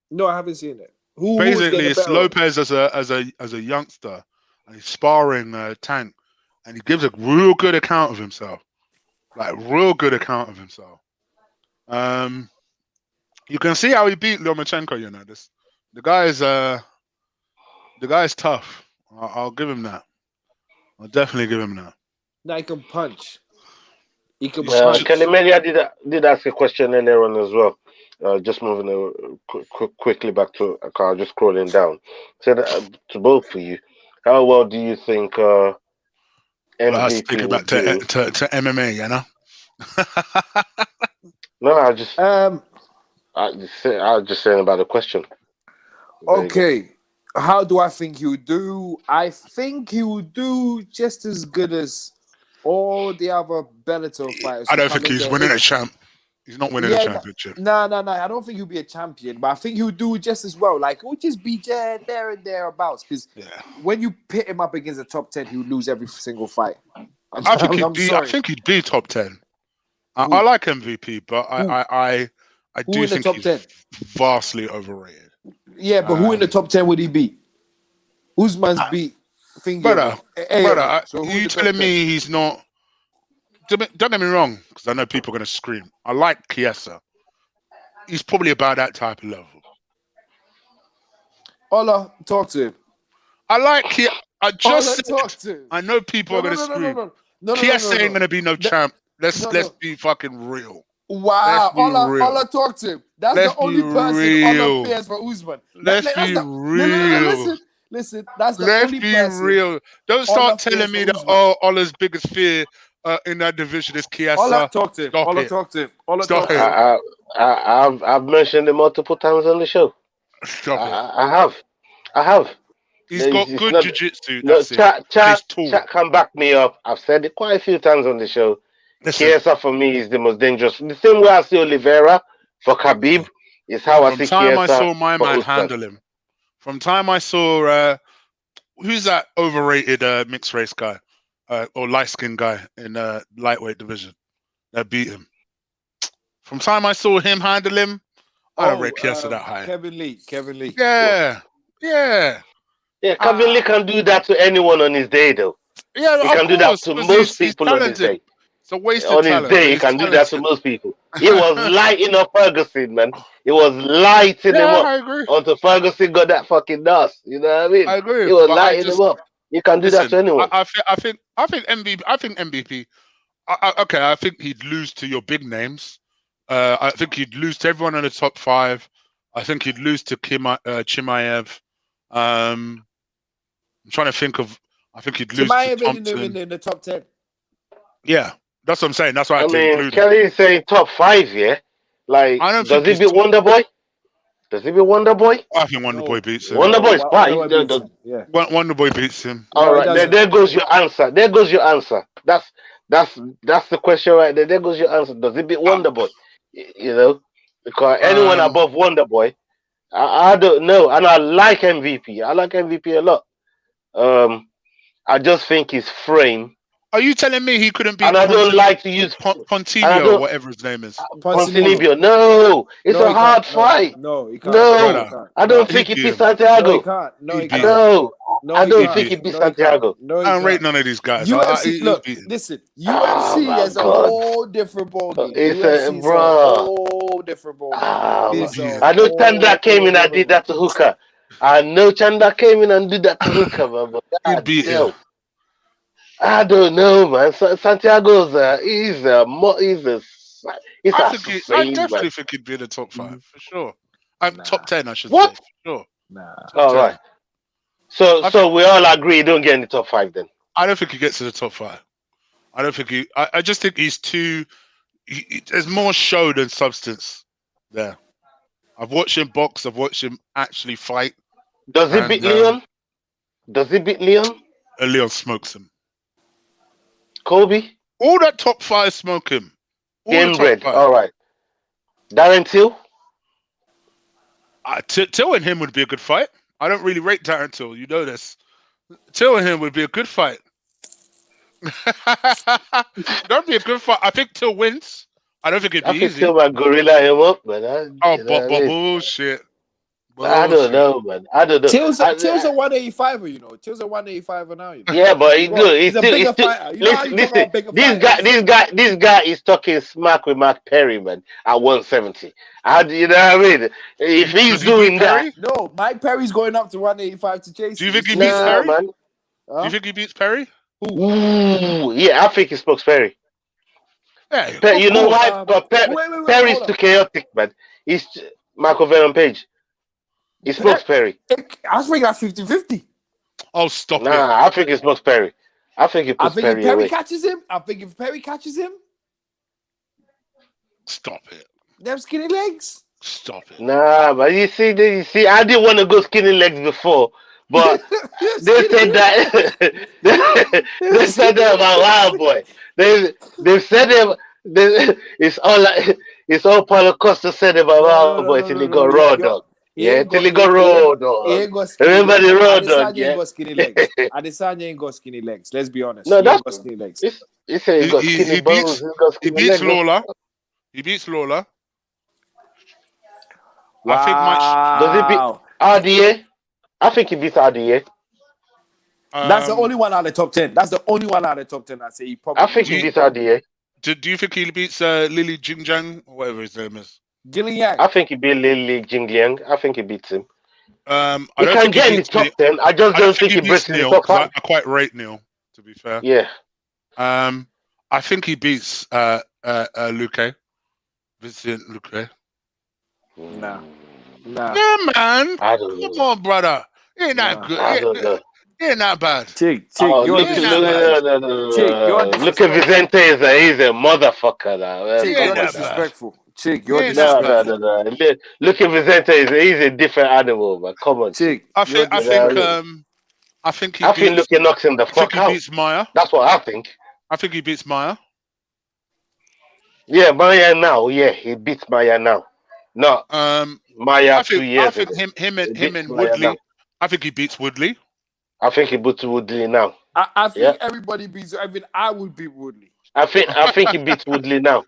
No, I haven't seen it. Basically, it's Lopez as a youngster, and he's sparring Tank, and he gives a real good account of himself, like real good account of himself. You can see how he beat Lomachenko. You know this. The guy is tough. I'll give him that. I'll definitely give him that. Now he can punch. He can He's punch. Kelly Melia did ask a question earlier on as well. Just moving quickly back to just scrolling down. Said to both of you, how well do you think Well, I was MVP thinking will back to do? MMA. You know. No, I was just saying about the question. There you go. Okay. How do I think he would do? I think he would do just as good as all the other Bellator fighters. I who don't come think in he's there. winning a champ. He's not winning a Yeah, championship. No. I don't think he'll be a champion, but I think he'll do just as well. Like, he'll just be there and thereabouts. Because when you pit him up against the top 10, he'll lose every single fight. I think he'd be top 10. I like MVP, but I do think top he's 10? vastly overrated. Yeah, but who in the top 10 would he beat? Usman's beat Finger. Brother, So you telling me he's not? Don't get me wrong, because I know people are going to scream. I like Chiesa. He's probably about that type of level. Ola, talk to him. I like Chiesa. I just talk to him. I know people are going to scream. No, Chiesa ain't going to be no champ. Let's be fucking real. Wow, Ola, talk to him. That's the only person Ola fears for Usman. Let's be real. Listen, that's the only person. Let's be real. Don't start telling me that Ola's biggest fear in that division is Chiesa. Ola, talk to him. Talk to him. I've mentioned it multiple times on the show. Stop it. I have. He's got good jiu-jitsu. Chat can back me up. I've said it quite a few times on the show. Chiesa for me is the most dangerous. The same way I see Oliveira for Khabib is how I see Chiesa. From time I saw my man handle him. From time I saw who's that overrated mixed race guy or light skinned guy in lightweight division that beat him. From time I saw him handle him, I don't rate Chiesa that high. Kevin Lee. Yeah. Kevin Lee can do that to anyone on his day, though. Yeah, he can do that to most people on his day. It's a waste on of his talent. day, he can do that to most people. He was lighting up Ferguson, man. He was lighting him up. I agree. Until Ferguson got that fucking dust. You know what I mean? I agree. He was lighting him up. You can do that to anyone. I think MVP. I think MVP. I think he'd lose to your big names. I think he'd lose to everyone in the top 5. I think he'd lose to Chimaev. I'm trying to think of. I think he'd lose to Thompson. in the top 10. Yeah, that's what I'm saying. That's why I mean, Kelly is saying top 5, yeah. Like, does he beat Wonder Boy? Does he beat Wonder Boy? I think Wonder Boy beats him. Wonder Boy's fine. Wonder Boy beats him. All right, there goes your answer. That's the question right there. There goes your answer. Does he beat Wonder Boy? You know, because anyone above Wonder Boy, I don't know. And I like MVP. I like MVP a lot. I just think his frame. Are you telling me he couldn't be? And I don't like to use Pontillo or whatever his name is. Pontillo. No, it's a hard fight. No, he can't. No, I don't think he beat Santiago. No, he can't. No, I don't think he beat Santiago. I don't rate none of these guys. UFC, look, listen. UFC is a whole different ballgame. It's a whole different ballgame. I know Chanda came in and did that to Hooker. I know Chanda came in and did that to Hooker, man. But he beat him. I don't know, man. Santiago's I definitely think he'd be in the top 5 for sure. Top 10, I should say. For sure. All right. So we all agree he don't get in the top 5 then. I don't think he gets to the top 5. I don't think I just think he's too. There's more show than substance there. I've watched him box. I've watched him actually fight. Does he beat Leon? Leon smokes him. Kobe? All that top 5 smoke him. Inbred. All right. Darren Till? Till and him would be a good fight. I don't really rate Darren Till. You know this. Till and him would be a good fight. That'd be a good fight. I think Till wins. I don't think it'd be easy. I think Till might gorilla him up, but bullshit. I don't know, man. I don't know. Till's a 185er, you know. Till's a 185er now, you know. Yeah, but he's a bigger fighter. You know how you talk about bigger fighters? This guy is talking smack with Mark Perry, man, at 170. You know what I mean? If he's doing that, no, Mike Perry's going up to 185 to chase. Do you think he beats Perry? Man. Huh? Do you think he beats Perry? Ooh, yeah, I think he smokes Perry. Yeah, you know why? But Perry's too chaotic, man. He's Marco Venom Page. He smokes Perry. I was thinking that's 50-50. Oh, stop it. Nah, I think he smokes Perry. I think he puts Perry away. Catches him, I think if Perry catches him. Stop it. Them skinny legs. Stop it. Nah, but you see, I didn't want to go skinny legs before, but they said that they said that about Wild Boy. They said them. It's all Paulo Costa said about Wild Boy till he got raw dog. Yeah, till he got raw dog. Remember the raw dog? Yeah. Adesanya ain't got skinny legs. Let's be honest. No, that's got skinny legs. He said he got skinny bones. He beats Lawler. He beats Lawler. Wow. Does he beat RDA? I think he beats RDA. That's the only one out of the top 10. That's the only one out of the top 10 I say he probably. I think he beats RDA. Do you think he beats Lily Jingjang or whatever his name is? Gillian. I think he beats Lily Jingliang. I think he beats him. I he don't can think get he in the top 10. I just don't think he breaks Neil, the top 5. I quite rate Neil, to be fair. Yeah. I think he beats Luque. Vincent Luque. Nah. Yeah, man. I don't know. Come on, brother. He ain't that good. I don't know. He ain't that bad. Chick, look at Vicente. He's a motherfucker now. Chick, you're disrespectful. Chick, you're disrespectful. No. Look at Vicente. He's a different animal, man. Come on. Chick. I think Luque knocks him the fuck out. He beats Maya. That's what I think. I think he beats Maya. Yeah, Maya now. Yeah, he beats Maya now. No, Maya 2 years I think ago. him and Woodley. Now. I think he beats Woodley. I think he beats Woodley now. I think everybody beats. I mean, I would beat Woodley. I think he beats Woodley now,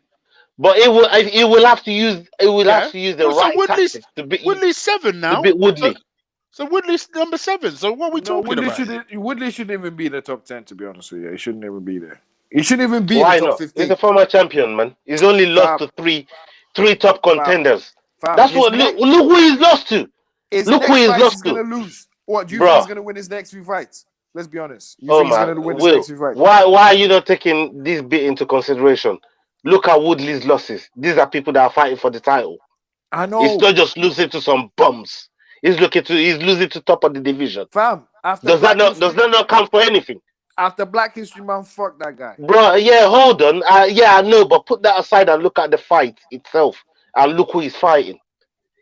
but it will have to use the right tactics to beat Woodley's 7 now. To beat Woodley. So Woodley's number 7. So what are we talking about? Woodley shouldn't even be in the top 10. To be honest with you, he shouldn't even be there. He shouldn't even be Why in the top not? 15. He's a former champion, man. He's only lost to three top contenders. That's what. Look who he's lost to. Look who he's lost to. Gonna lose. What do you think he's gonna win his next 3 fights? Let's be honest. You think he's gonna win his next 3 fights? Why are you not taking this bit into consideration? Look at Woodley's losses. These are people that are fighting for the title. I know. He's not just losing to some bums. He's losing to top of the division. Fam, does that not count for anything? After Black History Month, fuck that guy. Bro, yeah, hold on. I know, but put that aside and look at the fight itself. And look who he's fighting.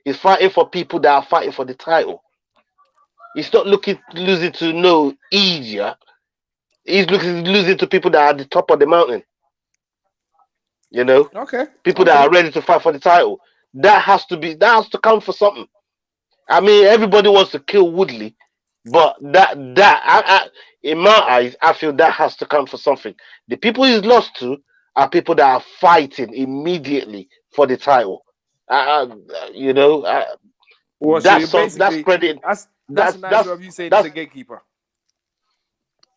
He's fighting for people that are fighting for the title. He's not losing to no idiot. He's losing to people that are at the top of the mountain. You know? Okay. People that are ready to fight for the title. That has to count for something. I mean, everybody wants to kill Woodley, but in my eyes, I feel that has to count for something. The people he's lost to are people that are fighting immediately for the title. You know, that's spreading. That's nice of you saying he's a gatekeeper.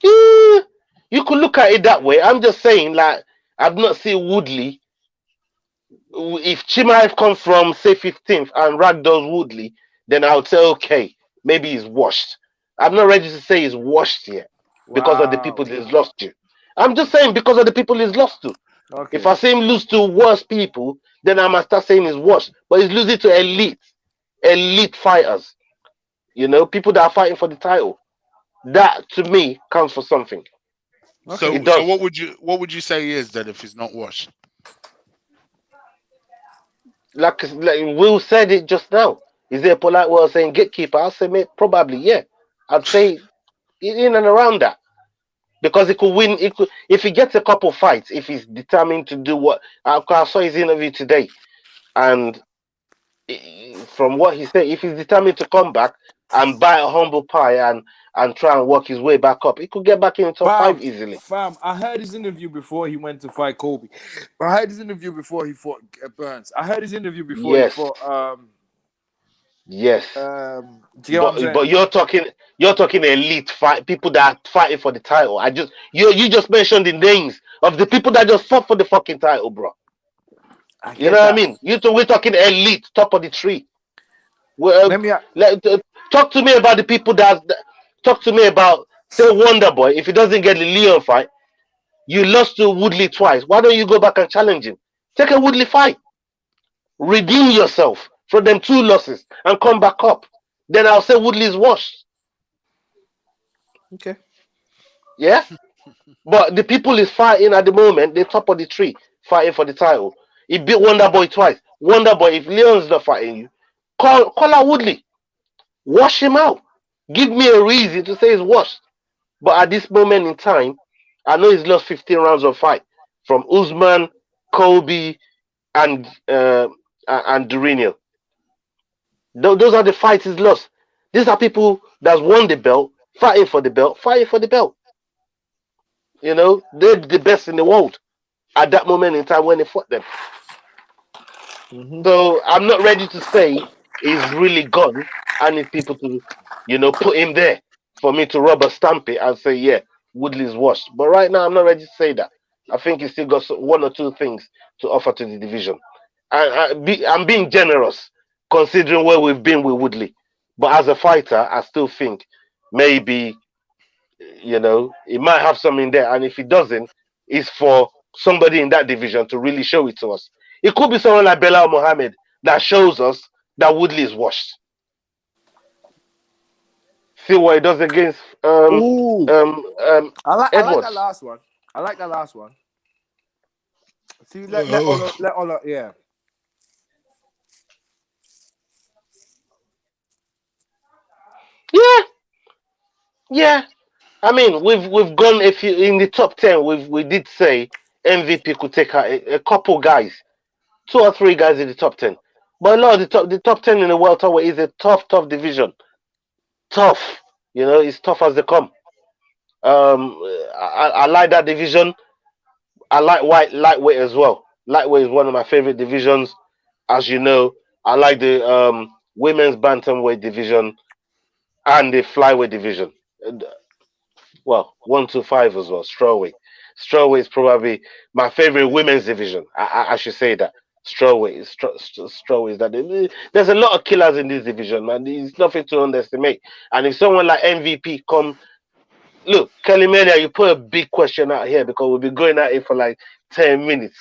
You could look at it that way. I'm just saying, like, I've not seen Woodley. If Chimaev comes from, say, 15th and ragdolls Woodley, then I would say, okay, maybe he's washed. I'm not ready to say he's washed yet because of the people he's lost to. I'm just saying because of the people he's lost to. Okay. If I see him lose to worse people, then I must start saying he's washed. But he's losing to elite fighters. You know, people that are fighting for the title. That, to me, counts for something. Okay. So what would you say he is then if he's not washed? Like Will said it just now. Is there a polite word saying gatekeeper? I'll say, mate, probably, yeah. I'd say in and around that. Because he could win. If he gets a couple fights, if he's determined to do what... I saw his interview today. And from what he said, if he's determined to come back and buy a humble pie and try and work his way back up, he could get back in the top 5 easily. Fam, I heard his interview before he went to fight Kobe. I heard his interview before he fought Burns. I heard his interview before he fought... Yes. Do you know what I'm But saying? you're talking elite fight, people that are fighting for the title. You just mentioned the names of the people that just fought for the fucking title, bro. I You know get what I that. mean? We're talking elite, top of the tree. Well, Let me. talk to me about the people talk to me about, say, Wonder Boy. If he doesn't get the Leon fight, you lost to Woodley twice. Why don't you go back and challenge him? Take a Woodley fight. Redeem yourself from them 2 losses and come back up. Then I'll say Woodley's washed. Okay. Yeah? But the people is fighting at the moment, they're top of the tree, fighting for the title. He beat Wonder Boy twice. Wonder Boy, if Leon's not fighting you, call out Woodley. Wash him out. Give me a reason to say he's washed. But at this moment in time, I know he's lost 15 rounds of fight from Usman, Kobe, and Durinho. Those are the fights he's lost. These are people that's won the belt, fighting for the belt, fighting for the belt. You know, they're the best in the world at that moment in time when they fought them. Mm-hmm. So I'm not ready to say he's really gone. I need people to, put him there for me to rubber stamp it and say, yeah, Woodley's washed. But right now, I'm not ready to say that. I think he's still got one or two things to offer to the division. I'm being generous considering where we've been with Woodley. But as a fighter, I still think maybe, he might have something there. And if he doesn't, it's for somebody in that division to really show it to us. It could be someone like Belal Mohammed that shows us that Woodley is washed. See what he does against Ooh. I like that Edwards. last one. I like that last one. See, let all yeah. Yeah, yeah. I mean, we've gone a few in the top 10. We did say MVP could take a couple guys, 2 or 3 guys in the top 10. But no, the top 10 in the world tower is a tough division. Tough, it's tough as they come. I like that division. I like lightweight as well. Lightweight is one of my favorite divisions. As you know, I like the women's bantamweight division and the flyweight division. Well, 125 as well. Strawweight. Strawweight is probably my favorite women's division. I should say that. Strawweight is strawweight is that there's a lot of killers in this division, man. It's nothing to underestimate. And if someone like MVP come, look, Kelly Mania, you put a big question out here because we'll be going at it for like 10 minutes.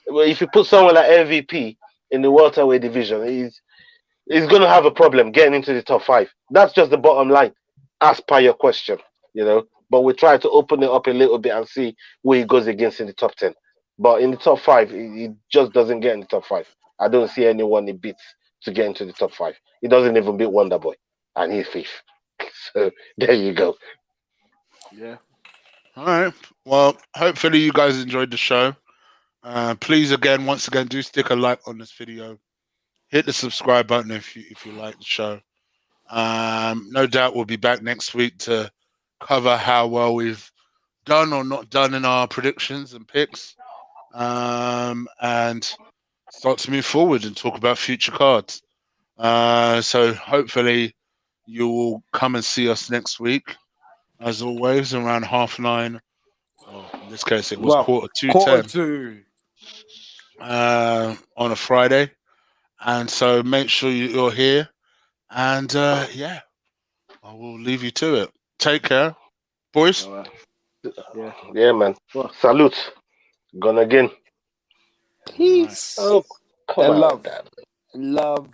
But if you put someone like MVP in the welterweight division, he's going to have a problem getting into the top 5. That's just the bottom line, as per your question, But we try to open it up a little bit and see where he goes against in the top 10. But in the top 5, he just doesn't get in the top 5. I don't see anyone he beats to get into the top 5. He doesn't even beat Wonder Boy, and he's 5th. So there you go. Yeah. All right. Well, hopefully you guys enjoyed the show. Please, once again, do stick a like on this video. Hit the subscribe button if you like the show. No doubt we'll be back next week to cover how well we've done or not done in our predictions and picks, and start to move forward and talk about future cards. So hopefully you will come and see us next week, as always, around 9:30. Well, in this case, it was quarter to 10 on a Friday, and so make sure you're here. And yeah, I will leave you to it. Take care, boys. All right. Yeah. Yeah, man. Well, Salute. Gone again. peace Oh, come and on love. with that. Love.